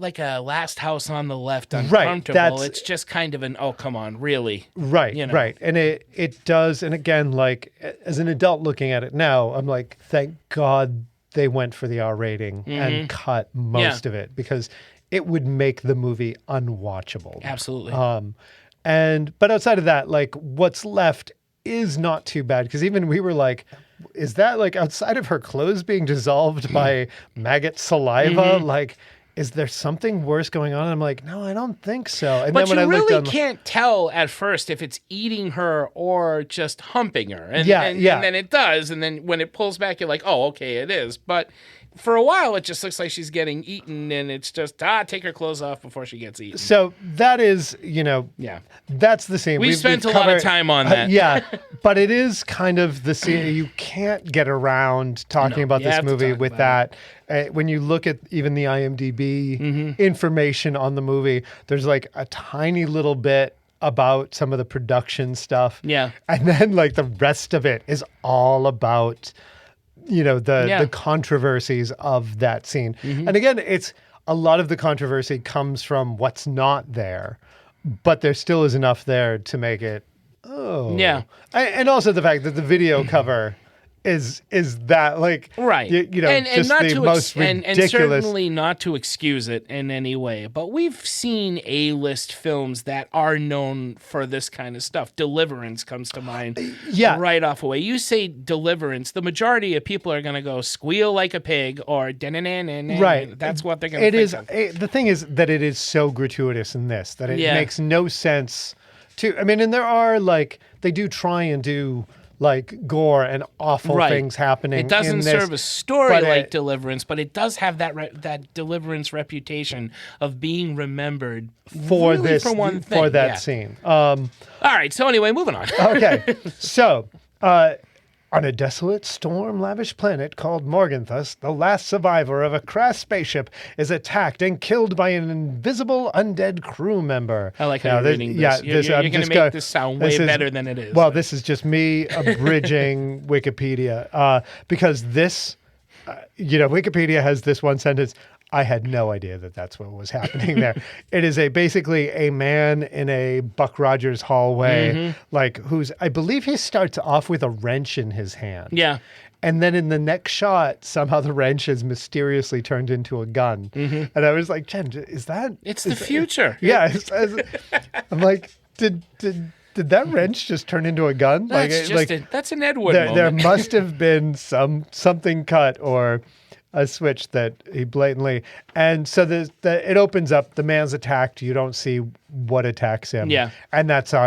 like a Last House on the Left uncomfortable. It's just kind of an oh come on, really. Right. Right. And it does, and again, as an adult looking at it now, I'm like, thank God they went for the R rating and cut most of it because it would make the movie unwatchable. Absolutely. But outside of that, like what's left is not too bad because even we were like, is that like outside of her clothes being dissolved by maggot saliva? Like, is there something worse going on? And I'm like, no, I don't think so. And but then when you I looked really can't tell at first if it's eating her or just humping her. And then it does. And then when it pulls back, you're like, oh, okay, it is. But for a while, it just looks like she's getting eaten, and it's just, take her clothes off before she gets eaten. So that is, that's the scene. We've spent a lot of time on that. Yeah, but it is kind of the scene. You can't get around talking about this movie with that. When you look at even the IMDb information on the movie, there's like a tiny little bit about some of the production stuff. Yeah. And then like the rest of it is all about the controversies of that scene. And again, it's a lot of the controversy comes from what's not there, but there still is enough there to make it, Yeah. And also the fact that the video cover is that like right and just not the most ridiculous and certainly not to excuse it in any way, but we've seen A-list films that are known for this kind of stuff. Deliverance comes to mind right off away. You say Deliverance, the majority of people are going to go squeal like a pig or right. That's what they're going to think of. The thing is that it is so gratuitous in this that it makes no sense to, I mean, and there are like, they do try and do like gore and awful things happening. It doesn't in this, serve a story like Deliverance, but it does have that Deliverance reputation of being remembered for really this for one thing. For that scene. All right. So anyway, moving on. Okay. So on a desolate, storm-lavish planet called Morganthus, the last survivor of a crashed spaceship is attacked and killed by an invisible undead crew member. I like how you're reading this. You're going to make this sound way better than it is. Well, this is just me abridging Wikipedia because this, Wikipedia has this one sentence. I had no idea that that's what was happening there. It is basically a man in a Buck Rogers hallway, I believe he starts off with a wrench in his hand. Yeah. And then in the next shot, somehow the wrench is mysteriously turned into a gun. And I was like, Jen, is that? It's the future. Yeah. I'm like, did that wrench just turn into a gun? That's an Ed Wood moment. There must have been something cut or a switch that he blatantly, and so it opens up. The man's attacked. You don't see what attacks him. Yeah, and that's our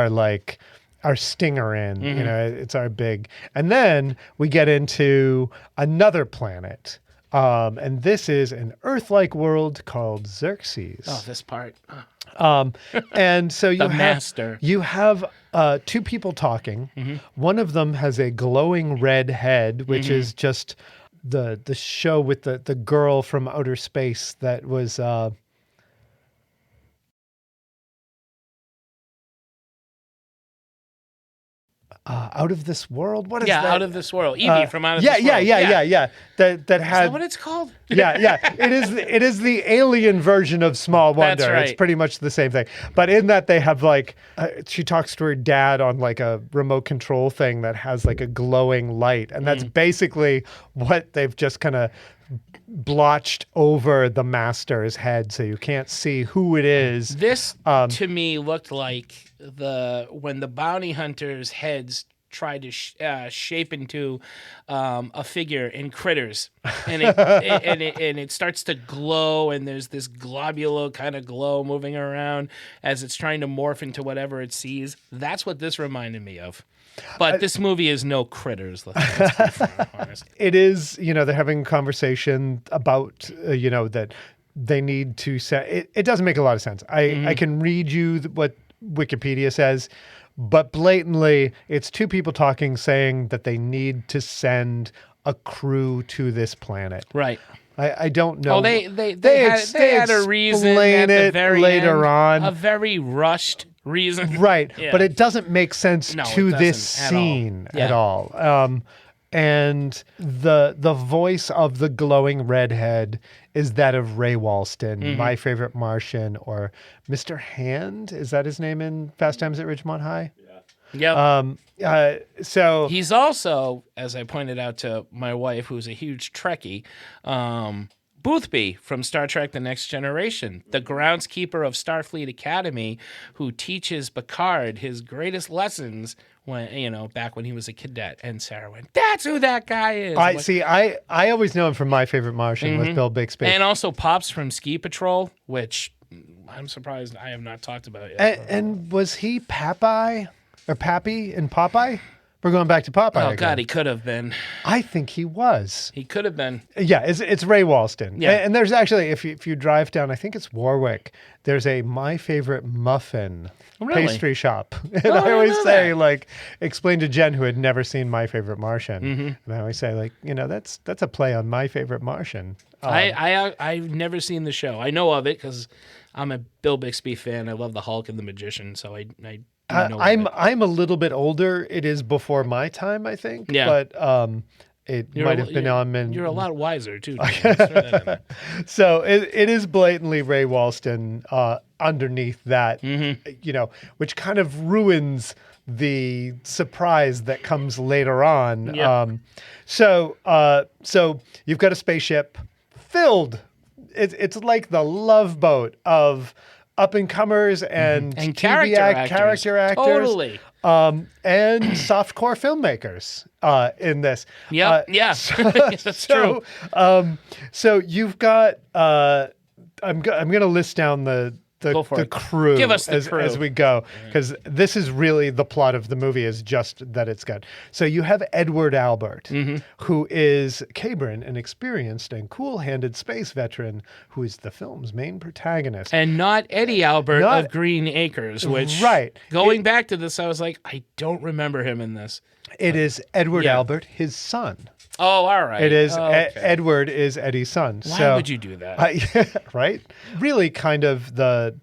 stinger in. It's our big. And then we get into another planet, and this is an Earth-like world called Xerxes. Oh, this part. And so you have two people talking. One of them has a glowing red head, which is just the show with the girl from outer space that was Out of This World. What is that? Out of This World. Evie from Out of This World. Yeah. That had. Is that what it's called? Yeah. It is the alien version of Small Wonder. That's right. It's pretty much the same thing. But in that they have she talks to her dad on like a remote control thing that has like a glowing light, and that's basically what they've just kind of blotched over the master's head, so you can't see who it is. This to me looked like when the bounty hunters' heads tried to shape into a figure in Critters, and it starts to glow, and there's this globular kind of glow moving around as it's trying to morph into whatever it sees. That's what this reminded me of. But this movie is no Critters. Let's be honest. It is, they're having a conversation about, that they need to say. It doesn't make a lot of sense. I can read you what Wikipedia says, but blatantly, it's two people talking, saying that they need to send a crew to this planet. Right. I don't know. Oh, they had a reason at the very later end, on. a very rushed reason. Right. Yeah. But it doesn't make sense to this scene at all. And the voice of the glowing redhead is that of Ray Walston, My Favorite Martian, or Mr. Hand. Is that his name in Fast Times at Ridgemont High? Yeah. So he's also, as I pointed out to my wife, who's a huge Trekkie, Boothby from Star Trek The Next Generation, the groundskeeper of Starfleet Academy, who teaches Picard his greatest lessons when, back when he was a cadet. And Sarah went, that's who that guy is. I always know him from My Favorite Martian with Bill Bixby. And also Pops from Ski Patrol, which I'm surprised I have not talked about yet. And was he Popeye or Pappy in Popeye? We're going back to Popeye. Oh, God, he could have been. I think he was. He could have been. Yeah, it's Ray Walston. Yeah. And there's actually, if you drive down, I think it's Warwick, there's a My Favorite Muffin pastry shop. And I always say, explain to Jen, who had never seen My Favorite Martian. And I always say, that's a play on My Favorite Martian. I've never seen the show. I know of it because I'm a Bill Bixby fan. I love the Hulk and the Magician, so I I'm a little bit older. It is before my time, I think. Yeah. But it might have been on. You're a lot wiser too. So it is blatantly Ray Walston underneath that, which kind of ruins the surprise that comes later on. Yep. So you've got a spaceship filled. It's like the Love Boat of up-and-comers and TV character actors. Totally. And softcore filmmakers in this. Yep. That's true. So you've got. I'm going to list down the crew. Give us the crew as we go, because this is really the plot of the movie, is just that it's good. So you have Edward Albert, who is Cabron, an experienced and cool-handed space veteran who is the film's main protagonist. And not Eddie Albert of Green Acres, which, going back to this, I was like, I don't remember him in this. It is Edward Albert, his son. Oh, all right. It is. Edward is Eddie's son. Why would you do that? Right? Really kind of the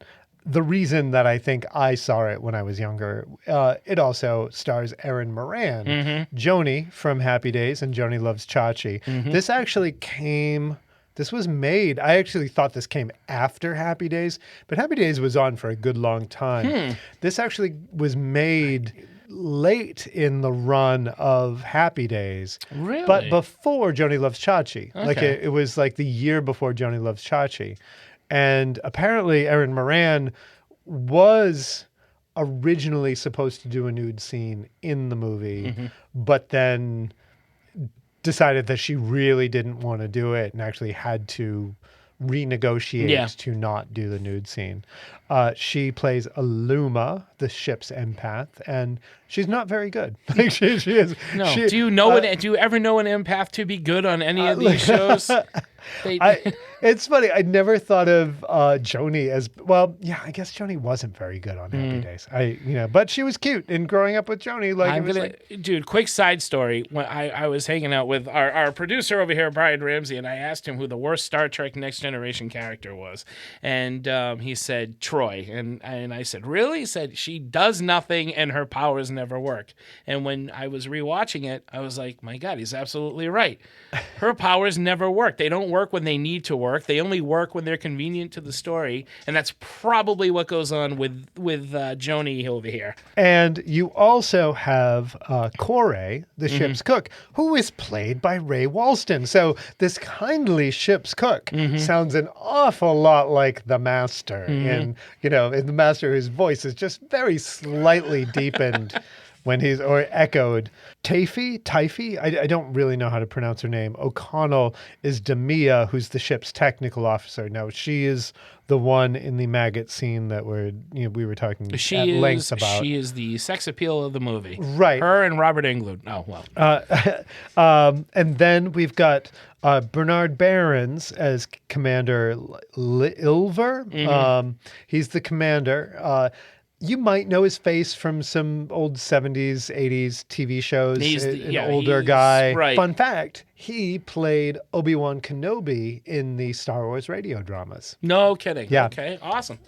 reason that I think I saw it when I was younger. It also stars Erin Moran, Joni from Happy Days and Joni Loves Chachi. This was made, I actually thought this came after Happy Days, but Happy Days was on for a good long time. This actually was made late in the run of Happy Days. Really? But before Joni Loves Chachi. Okay. It was like the year before Joni Loves Chachi. And apparently Erin Moran was originally supposed to do a nude scene in the movie, but then decided that she really didn't want to do it and actually had to renegotiate to not do the nude scene. She plays Aluma, the ship's empath, and she's not very good. She is. No. Do you ever know an empath to be good on any of these shows? It's funny. I never thought of Joni as well. Yeah, I guess Joni wasn't very good on Happy Days. But she was cute. And growing up with Joni, dude. Quick side story. When I was hanging out with our producer over here, Brian Ramsey, and I asked him who the worst Star Trek Next Generation character was, and he said Troy, and I said, really? He said she does nothing and her powers never work. And when I was rewatching it, I was like, my God, he's absolutely right. Her powers never work. They don't work when they need to work. They only work when they're convenient to the story, and that's probably what goes on with Joni over here. And you also have Corey, the ship's cook, who is played by Ray Walston. So this kindly ship's cook sounds an awful lot like the Master. And in the Master, his voice is just very slightly deepened when he's, or echoed. Typhy, I don't really know how to pronounce her name. O'Connell is Demia, who's the ship's technical officer. Now, she is the one in the maggot scene that we were talking at length about. She is the sex appeal of the movie. Right. Her and Robert Englund. Oh, well. And then we've got Bernard Behrens as Commander Ilver. He's the commander. You might know his face from some old 70s, 80s TV shows. He's an older guy. Right. Fun fact, he played Obi-Wan Kenobi in the Star Wars radio dramas. No kidding. Yeah. Okay, awesome.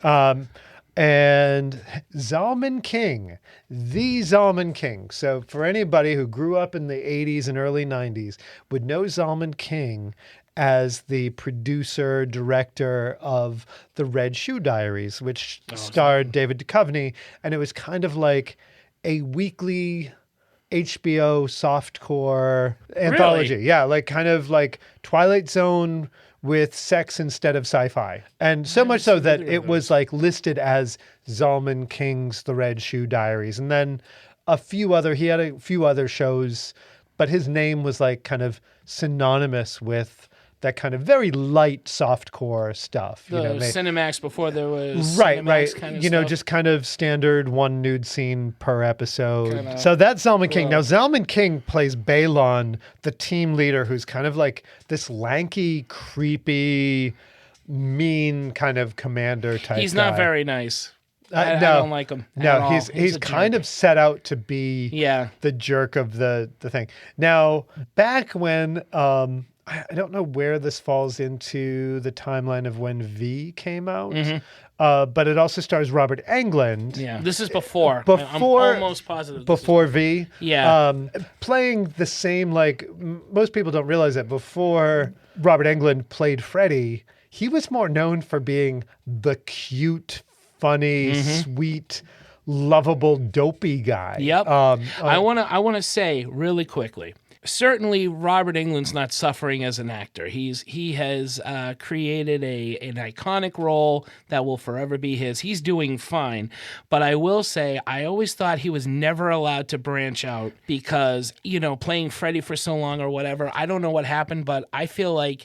And Zalman King, the Zalman King. So for anybody who grew up in the 80s and early 90s would know Zalman King as the producer, director of the Red Shoe Diaries, which starred David Duchovny. And it was kind of like a weekly HBO softcore anthology. Really? Yeah, like kind of like Twilight Zone with sex instead of sci-fi. And so much so that it was like listed as Zalman King's The Red Shoe Diaries. And then he had a few other shows, but his name was like kind of synonymous with that kind of very light softcore stuff. Cinemax before there was right. Kind of stuff. Just kind of standard one nude scene per episode. So that's Zalman King. Now Zalman King plays Balon, the team leader, who's kind of like this lanky, creepy, mean kind of commander type. He's not very nice. I no, don't like him. No, he's kind of set out to be the jerk of the thing. Now, back when I don't know where this falls into the timeline of when V came out, but it also stars Robert Englund. Yeah, this is before. I'm almost positive. Before V. Yeah. Playing the same, like, most people don't realize that before Robert Englund played Freddy, he was more known for being the cute, funny, sweet, lovable, dopey guy. Yep. I want to say really quickly. Certainly, Robert Englund's not suffering as an actor. He has created an iconic role that will forever be his. He's doing fine, but I will say I always thought he was never allowed to branch out because playing Freddy for so long or whatever. I don't know what happened, but I feel like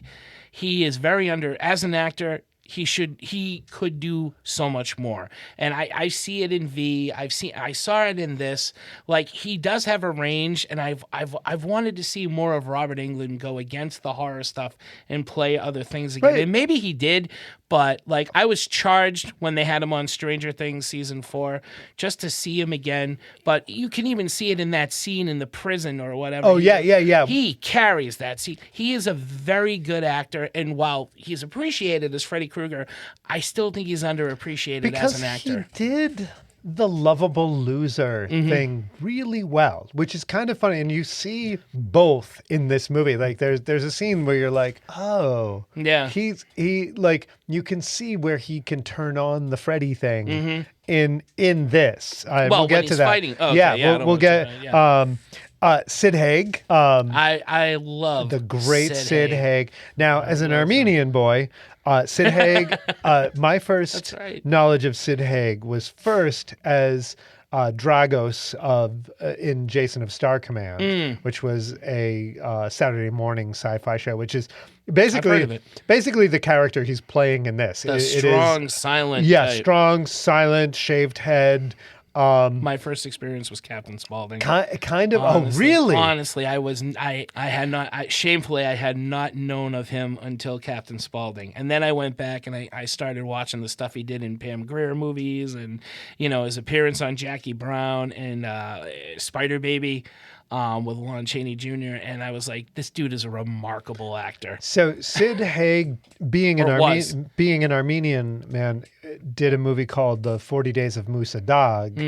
he is very as an actor. He could do so much more. And I see it in V. I saw it in this. Like, he does have a range, and I've wanted to see more of Robert Englund go against the horror stuff and play other things again. Right. And maybe he did, but like I was charged when they had him on Stranger Things season 4 just to see him again. But you can even see it in that scene in the prison or whatever. Oh, yeah. He carries that scene. He is a very good actor, and while he's appreciated as Freddy Krueger, I still think he's underappreciated as an actor. He did the lovable loser thing really well, which is kind of funny. And you see both in this movie. Like there's a scene where you're like, oh, yeah, he like you can see where he can turn on the Freddy thing in this. We'll get to that. Fighting. Oh, okay, we'll get. Sid Haig. I love the great Sid Haig. Now, as an Armenian boy, Sid Haig, my first knowledge of Sid Haig was first as Dragos in Jason of Star Command, which was a Saturday morning sci-fi show, which is basically the character he's playing in this. Strong, silent. Yeah, strong, silent, shaved head. My first experience was Captain Spaulding. Kind of. Honestly, oh, really? Honestly, I had not. Shamefully, I had not known of him until Captain Spaulding, and then I went back and I started watching the stuff he did in Pam Grier movies, and his appearance on Jackie Brown and Spider Baby. With Lon Chaney Jr., and I was like, this dude is a remarkable actor. So Sid Haig, being an Armenian man, did a movie called The 40 Days of Musa Dog,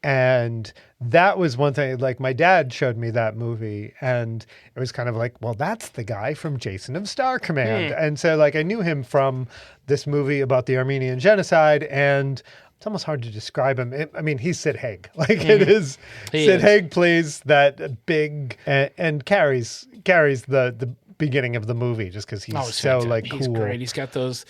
and that was one thing. Like, my dad showed me that movie, and it was kind of like, well, that's the guy from Jason of Star Command, and so like I knew him from this movie about the Armenian genocide, and it's almost hard to describe him. He's Sid Haig. Like, it is. Sid Haig plays that big and carries the beginning of the movie just because he's so like cool. He's great. He's got those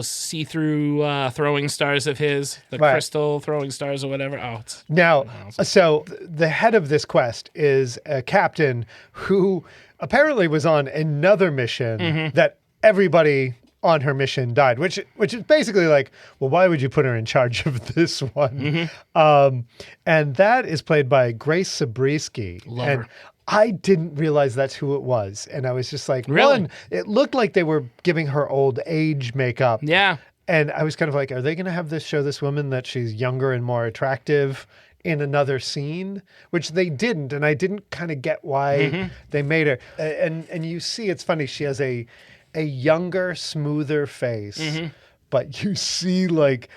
see-through throwing stars of his, the crystal throwing stars or whatever. It's awesome. So the head of this quest is a captain who apparently was on another mission that everybody on her mission died, which is basically like, well, why would you put her in charge of this one? And that is played by Grace Zabriskie. Love her. I didn't realize that's who it was. And I was just like, really? It looked like they were giving her old age makeup. Yeah. And I was kind of like, are they going to have this woman that she's younger and more attractive in another scene? Which they didn't. And I didn't kind of get why they made her. And you see, it's funny. She has a younger, smoother face, but you see like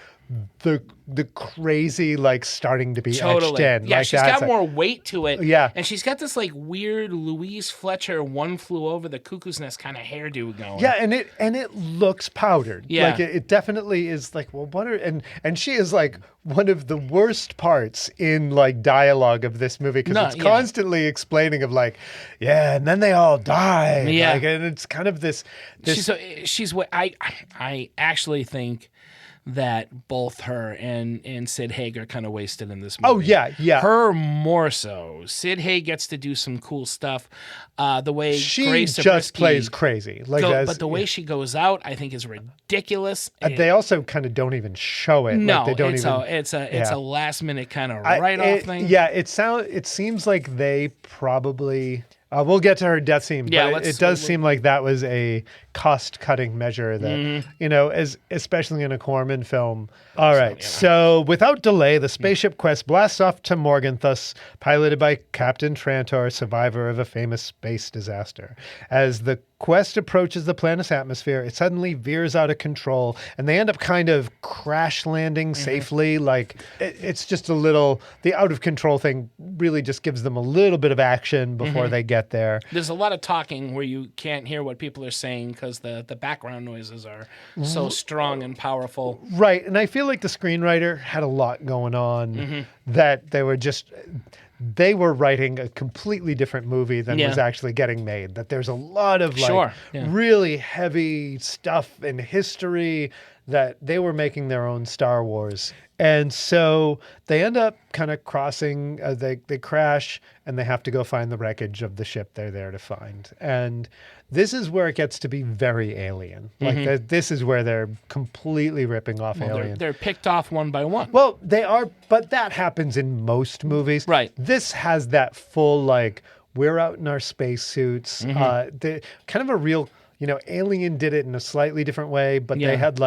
the crazy like starting to be Totally. etched in. Yeah, like she's that's got more weight to it. Yeah. And she's got this like weird Louise Fletcher One Flew Over the Cuckoo's Nest kind of hairdo going. Yeah, and it looks powdered. Yeah. Like it definitely is like, well, what are and she is like one of the worst parts in like dialogue of this movie because it's constantly explaining of like, yeah, and then they all die. Yeah. Like, and it's kind of this She's what I actually think that both her and Sid Haig are kind of wasted in this movie. Oh, yeah. Her more so. Sid Haig gets to do some cool stuff. The way she Grace just Zabriskie plays crazy. Like but the way she goes out, I think, is ridiculous. They also kind of don't even show it. No, like they don't it's a last minute kind of write-off thing. Yeah, it seems like they probably. We'll get to her death scene, but it does seem like that was a cost-cutting measure that, especially in a Corman film. All right, so without delay, the spaceship quest blasts off to Morganthus, piloted by Captain Trantor, survivor of a famous space disaster. As the quest approaches the planet's atmosphere, it suddenly veers out of control, and they end up kind of crash landing safely. Like, it's just a little, the out-of-control thing really just gives them a little bit of action before they get there. There's a lot of talking where you can't hear what people are saying because the background noises are so strong and powerful. Right, and I feel like the screenwriter had a lot going on that they were writing a completely different movie than was actually getting made. That there's a lot of really heavy stuff in history that they were making their own Star Wars. And so they end up kind of crossing, they crash, and they have to go find the wreckage of the ship they're there to find. And this is where it gets to be very Alien. Like this is where they're completely ripping off Alien. They're picked off one by one. Well, they are, but that happens in most movies. Right. This has that full, like, we're out in our spacesuits. Kind of a real... Alien did it in a slightly different way, but they had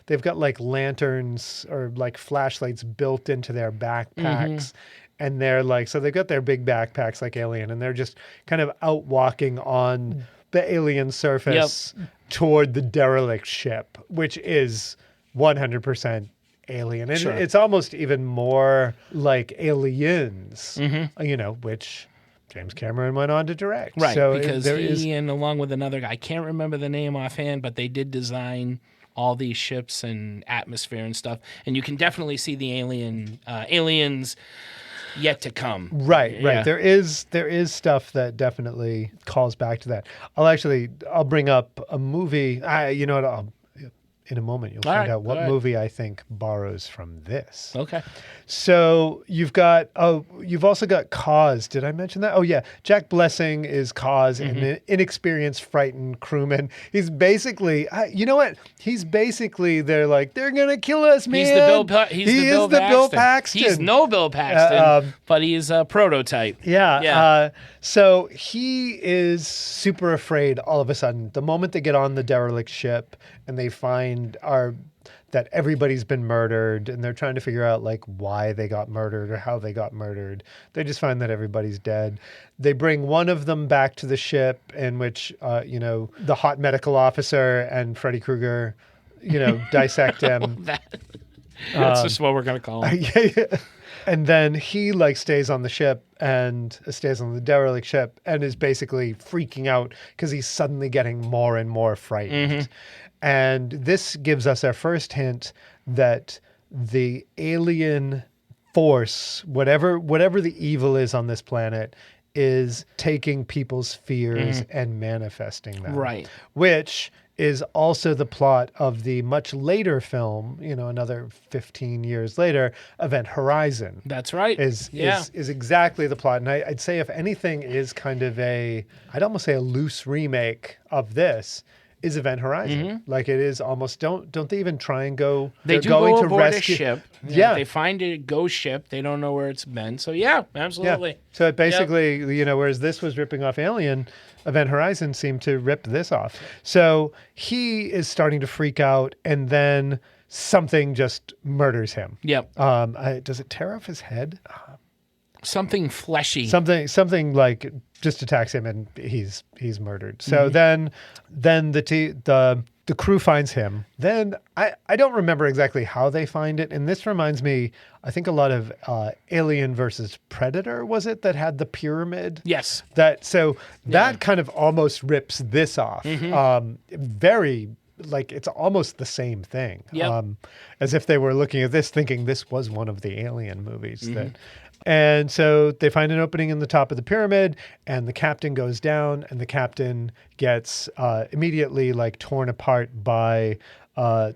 they've got like lanterns or like flashlights built into their backpacks. And they're like, so they've got their big backpacks like Alien, and they're just kind of out walking on the alien surface toward the derelict ship, which is 100% Alien. And it's almost even more like Aliens, which... James Cameron went on to direct. Right, so because and along with another guy, I can't remember the name offhand, but they did design all these ships and atmosphere and stuff. And you can definitely see the aliens yet to come. Right. There is stuff that definitely calls back to that. I'll bring up a movie. You know what? In a moment, you'll find out what movie I think borrows from this. Okay. So you've also got Cause. Did I mention that? Oh yeah, Jack Blessing is Cause, an inexperienced, frightened crewman. He's basically, you know what? He's basically, they're like, they're gonna kill us, man. He's the Bill Paxton. He's no Bill Paxton, but he's a prototype. Yeah. So he is super afraid all of a sudden. The moment they get on the derelict ship and they find that everybody's been murdered, and they're trying to figure out like why they got murdered or how they got murdered. They just find that everybody's dead. They bring one of them back to the ship, in which the hot medical officer and Freddy Krueger, dissect him. That's just what we're gonna call him. Yeah. And then he stays on the ship and stays on the derelict ship and is basically freaking out because he's suddenly getting more and more frightened. And this gives us our first hint that the alien force, whatever the evil is on this planet, is taking people's fears and manifesting them. Right. Which is also the plot of the much later film, another 15 years later, Event Horizon. That's right. Is exactly the plot. And I'd say if anything is kind of I'd almost say a loose remake of this, is Event Horizon. Like it is almost, don't they even try and go? They do going go to aboard rescue a ship. Yeah. They find a ghost ship. They don't know where it's been. So yeah, absolutely. Yeah. So it basically, whereas this was ripping off Alien, Event Horizon seemed to rip this off. So he is starting to freak out, and then something just murders him. Yep. Does it tear off his head? Something fleshy. Something like just attacks him and he's murdered. So then the the crew finds him. Then I don't remember exactly how they find it. And this reminds me, I think a lot of Alien versus Predator, was it, that had the pyramid? Yes. That kind of almost rips this off. Very, like, it's almost the same thing. Yep. As if they were looking at this thinking this was one of the Alien movies. And so they find an opening in the top of the pyramid, and the captain goes down, and the captain gets immediately like torn apart by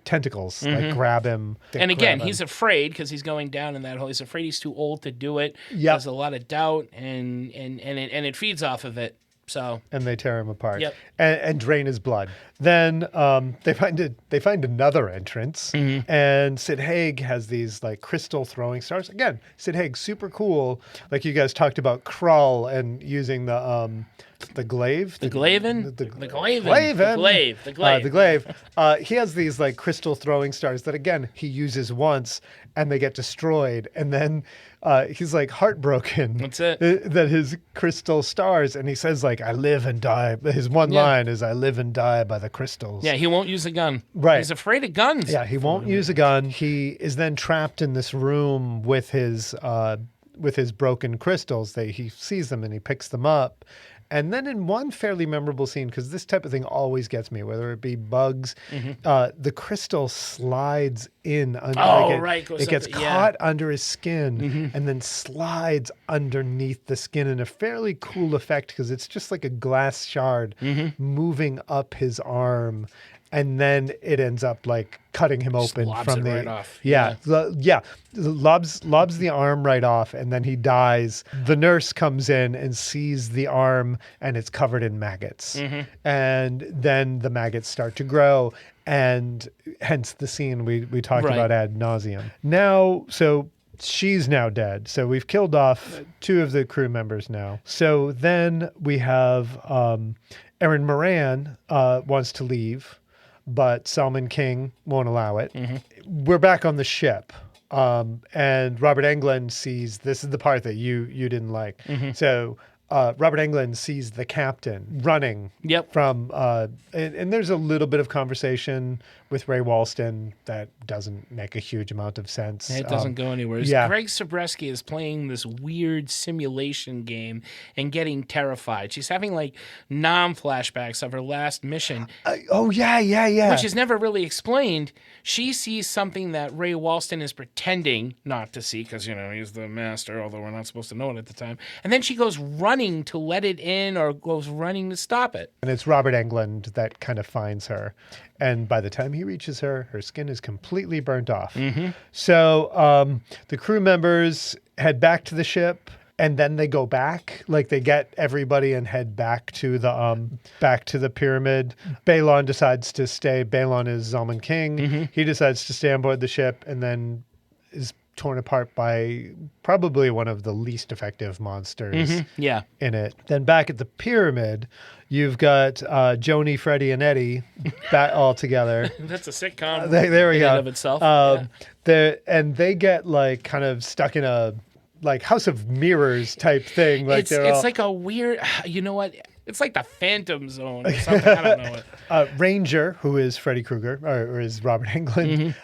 tentacles, like grab him. And again, he's afraid because he's going down in that hole. He's afraid he's too old to do it. There's a lot of doubt, and it feeds off of it. So and they tear him apart. Yep. And drain his blood. Then they find another entrance, and Sid Haig has these like crystal throwing stars. Again, Sid Haig, super cool. Like you guys talked about Krull and using the glaive, the glaive. He has these like crystal throwing stars that again he uses once, and they get destroyed, and then he's like heartbroken. That's it. That his crystal stars, and he says like, "I live and die." His one line is, "I live and die by the crystals." Yeah, he won't use a gun. Right. He's afraid of guns. Yeah, he won't use a gun. He is then trapped in this room with his broken crystals. He sees them and he picks them up. And then in one fairly memorable scene, because this type of thing always gets me, whether it be bugs, the crystal slides in. It gets caught under his skin and then slides underneath the skin in a fairly cool effect because it's just like a glass shard moving up his arm. And then it ends up like cutting him open from the right off. Lobs the arm right off, and then he dies. The nurse comes in and sees the arm, and it's covered in maggots. And then the maggots start to grow, and hence the scene we talked about ad nauseum. Now, so she's now dead. So we've killed off 2 of the crew members now. So then we have Erin Moran wants to leave, but Salman King won't allow it. We're back on the ship. And Robert Englund sees, this is the part that you didn't like. So Robert Englund sees the captain running from, and there's a little bit of conversation with Ray Walston that doesn't make a huge amount of sense. It doesn't go anywhere. Greg Zabriskie is playing this weird simulation game and getting terrified. She's having like non-flashbacks of her last mission. Which is never really explained. She sees something that Ray Walston is pretending not to see because, he's the master, although we're not supposed to know it at the time. And then she goes running to let it in or goes running to stop it. And it's Robert Englund that kind of finds her. And by the time he reaches her, her skin is completely burnt off. So the crew members head back to the ship, and then they go back. Like they get everybody and head back to the pyramid. Balon decides to stay. Balon is Zalman King. He decides to stay on board the ship, and then is torn apart by probably one of the least effective monsters in it. Then back at the pyramid, you've got Joni, Freddie, and Eddie back all together. That's a sitcom. There we go. Of itself. And they get like kind of stuck in a like House of Mirrors type thing. Like it's like a weird, you know what? It's like the Phantom Zone or something. I don't know what. Ranger, who is Freddy Krueger, or is Robert Englund,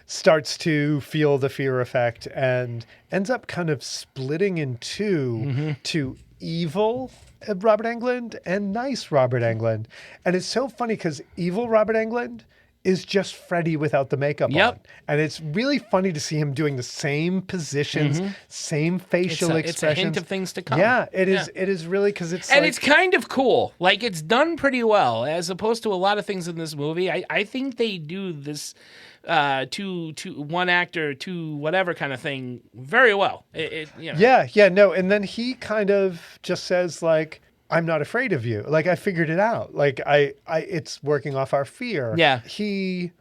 starts to feel the fear effect and ends up kind of splitting in two to evil Robert Englund and nice Robert Englund. And it's so funny because evil Robert Englund is just Freddy without the makeup on. And it's really funny to see him doing the same positions, same facial expressions. It's a hint of things to come. Yeah, it is. It is really because it's and it's kind of cool. Like it's done pretty well as opposed to a lot of things in this movie. I think they do this to one actor to whatever kind of thing very well. No, and then he kind of just says like, I'm not afraid of you. Like I figured it out. Like it's working off our fear. Yeah. He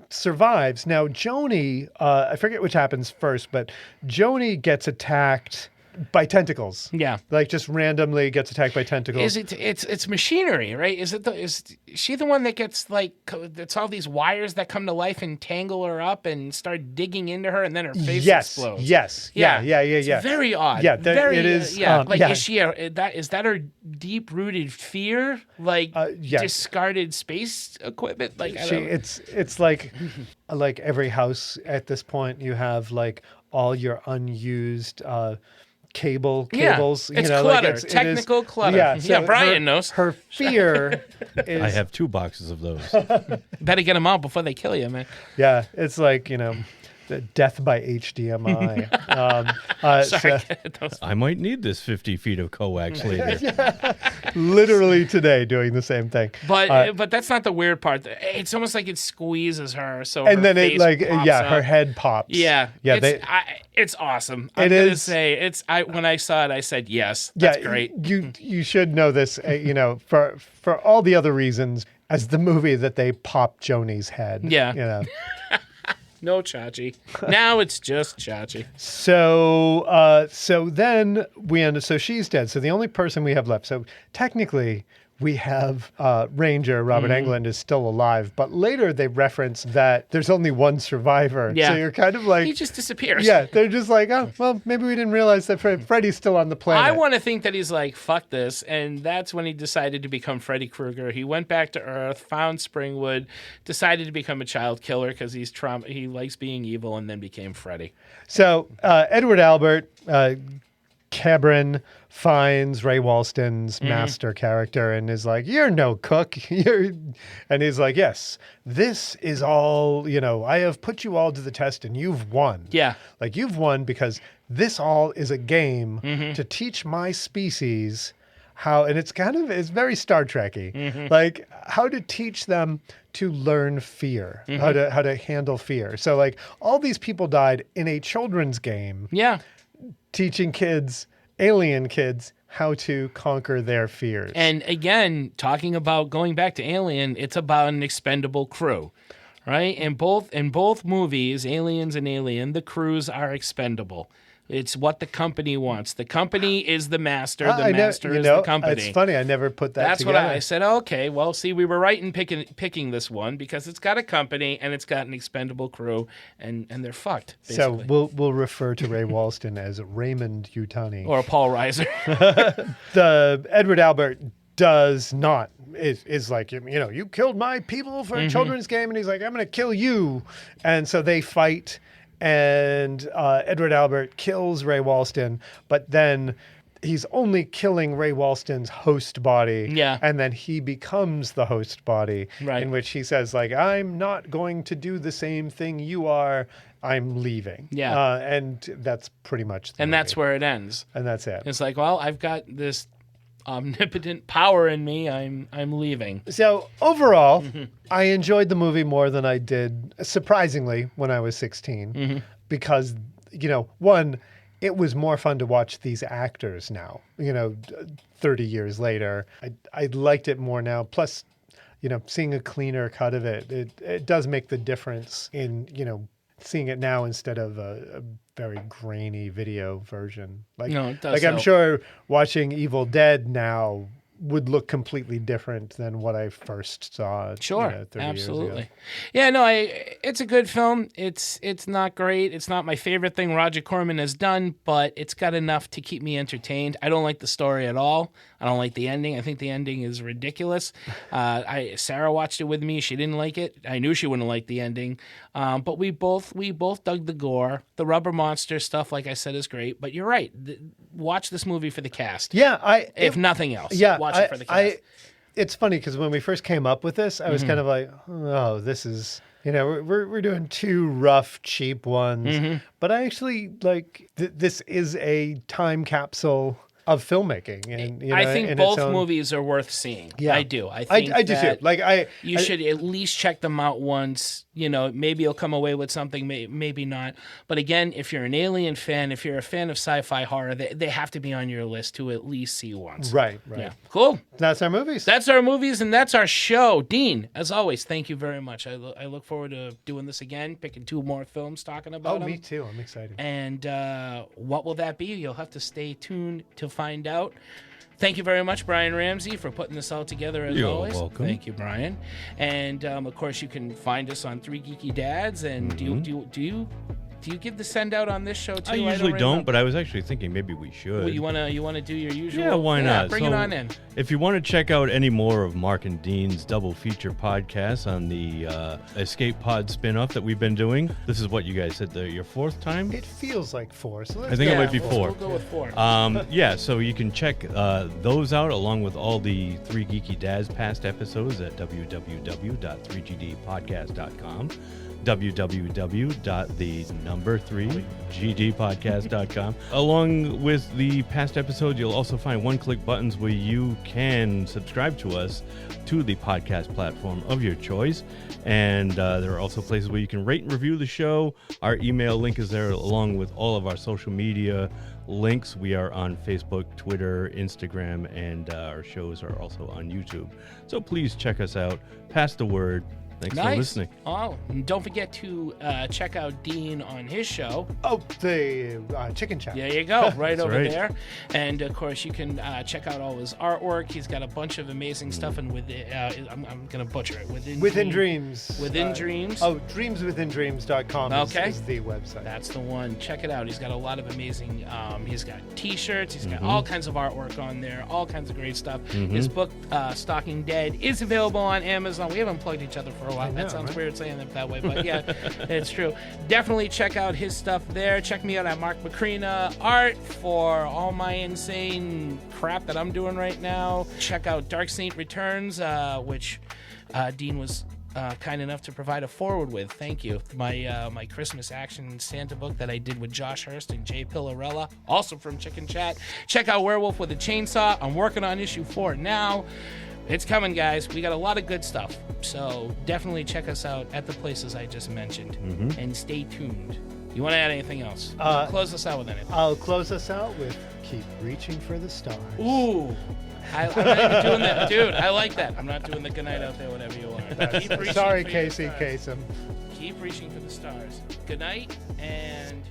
survives. Now Joni, I forget which happens first, but Joni gets attacked by tentacles. Yeah. Like just randomly gets attacked by tentacles. Is it? It's machinery, right? Is she the one that gets like? It's all these wires that come to life and tangle her up and start digging into her, and then her face explodes. Yes. Yeah. It's very odd. Yeah. Very, it is. Is she is that her deep rooted fear? Like discarded space equipment? Like it's like every house at this point you have like all your unused cables. It's clutter. Technical clutter. Yeah, so Brian knows. Her fear is... I have 2 boxes of those. Better get them out before they kill you, man. Yeah, it's like, the death by HDMI. Sorry. I might need this 50 feet of coax later. Literally today doing the same thing. But that's not the weird part. It's almost like it squeezes her. So and her then face it like, pops yeah, up. her head pops. Yeah. Yeah. It's awesome. I'm going to say when I saw it, I said, yes, that's great. You should know this, for all the other reasons as the movie that they pop Joni's head. Yeah. No Chachi. Now it's just Chachi. So then we end. So she's dead. So the only person we have left. So technically, we have Ranger Robert Englund is still alive, but later they reference that there's only one survivor. Yeah. So you're kind of like he just disappears. Yeah, they're just like, oh well, maybe we didn't realize that Freddy's still on the planet. I want to think that he's like, fuck this, and that's when he decided to become Freddy Krueger. He went back to Earth, found Springwood, decided to become a child killer because he likes being evil, and then became Freddy. So Edward Albert. Cabrin finds Ray Walston's master character and is like, "You're no cook." And he's like, "Yes, this is all, I have put you all to the test and you've won." Yeah. Like you've won because this all is a game to teach my species how, and it's very Star Trek-y, like how to teach them to learn fear, how to handle fear. So like all these people died in a children's game. Yeah. Teaching alien kids, how to conquer their fears. And again, talking about going back to Alien, it's about an expendable crew, right? In both movies, Aliens and Alien, the crews are expendable. It's what the company wants. The company is the master. The master is the company. It's funny. I never put that That's together. what I said. Okay, well, see, we were right in picking this one because it's got a company and it's got an expendable crew, and they're fucked. Basically. So we'll refer to Ray Walston as Raymond Yutani or Paul Reiser. The Edward Albert does not. Is like, you killed my people for a children's game, and he's like, I'm going to kill you, and so they fight. And Edward Albert kills Ray Walston, but then he's only killing Ray Walston's host body. Yeah. And then he becomes the host body, right. In which he says, like, I'm not going to do the same thing you are. I'm leaving. Yeah. And that's pretty much the movie. That's where it ends. And that's it. It's like, well, I've got this omnipotent power in me. I'm leaving. So overall, I enjoyed the movie more than I did, surprisingly, when I was 16, because, one, it was more fun to watch these actors now, 30 years later. I liked it more now. Plus, seeing a cleaner cut of it does make the difference in, seeing it now instead of a very grainy video version. No, it does like help. I'm sure watching Evil Dead now would look completely different than what I first saw. 30 absolutely. years ago. Yeah, no, it's a good film. It's not great. It's not my favorite thing Roger Corman has done, but it's got enough to keep me entertained. I don't like the story at all. I don't like the ending. I think the ending is ridiculous. Sarah watched it with me. She didn't like it. I knew she wouldn't like the ending. But we both dug the gore. The rubber monster stuff, like I said, is great. But you're right. Watch this movie for the cast. Yeah, if nothing else. Yeah, watch it for the cast. It's funny because when we first came up with this, I was kind of like, oh, this is, we're doing 2 rough, cheap ones. But I actually like this is a time capsule of filmmaking. And I think in both its own... movies are worth seeing. Yeah. I do. I think I do too. Like you should at least check them out once. Maybe you'll come away with something, maybe not. But again, if you're an Alien fan, if you're a fan of sci-fi horror, they have to be on your list to at least see once. Right. Yeah. Cool. That's our movies. That's our movies, and that's our show. Dean, as always, thank you very much. I look forward to doing this again, picking 2 more films, talking about them. Me too. I'm excited. And what will that be? You'll have to stay tuned to find out. Thank you very much, Brian Ramsey, for putting this all together as You're always. welcome. Thank you, Brian. And of course, you can find us on 3 Geeky Dads. And do you give the send out on this show too? I usually don't, but I was actually thinking maybe we should. Well, you wanna do your usual? Yeah, why not? Bring it on in. If you want to check out any more of Mark and Dean's double feature podcasts on the Escape Pod spin-off that we've been doing, this is what you guys said, your 4th time? It feels like 4. So I think it might be 4. We'll go with 4. Yeah, so you can check those out along with all the 3 Geeky Dads past episodes at www.3gdpodcast.com. www.3gdpodcast.com. Along with the past episode, you'll also find one-click buttons where you can subscribe to us to the podcast platform of your choice. And there are also places where you can rate and review the show. Our email link is there along with all of our social media links. We are on Facebook, Twitter, Instagram, and our shows are also on YouTube. So please check us out. Pass the word. Thanks for listening. Oh, and don't forget to check out Dean on his show. Oh, the Chicken Chat. There you go, right over right. there. And of course, you can check out all his artwork. He's got a bunch of amazing stuff, and I'm gonna butcher it. Within Dreams. Within Dreams. Oh, dreamswithindreams.com is the website. That's the one. Check it out. He's got a lot of amazing. He's got T-shirts. He's got all kinds of artwork on there. All kinds of great stuff. His book, Stalking Dead, is available on Amazon. We haven't plugged each other for a while. That sounds weird saying it that way, but yeah, it's true. Definitely check out his stuff there. Check me out at Marc Macrina Art for all my insane crap that I'm doing right now. Check out Dark Saint Returns, which Dean was kind enough to provide a forward with. Thank you. My Christmas action Santa book that I did with Josh Hurst and Jay Pillarella, also from Chicken Chat. Check out Werewolf with a Chainsaw. I'm working on issue 4 now. It's coming, guys. We got a lot of good stuff. So definitely check us out at the places I just mentioned. And stay tuned. You want to add anything else? Close us out with anything. I'll close us out with Keep Reaching for the Stars. Ooh. I'm not even doing that. Dude, I like that. I'm not doing the good night out there, whatever you are. Keep reaching Sorry, for Casey your stars. Kasem. Keep reaching for the stars. Good night, and...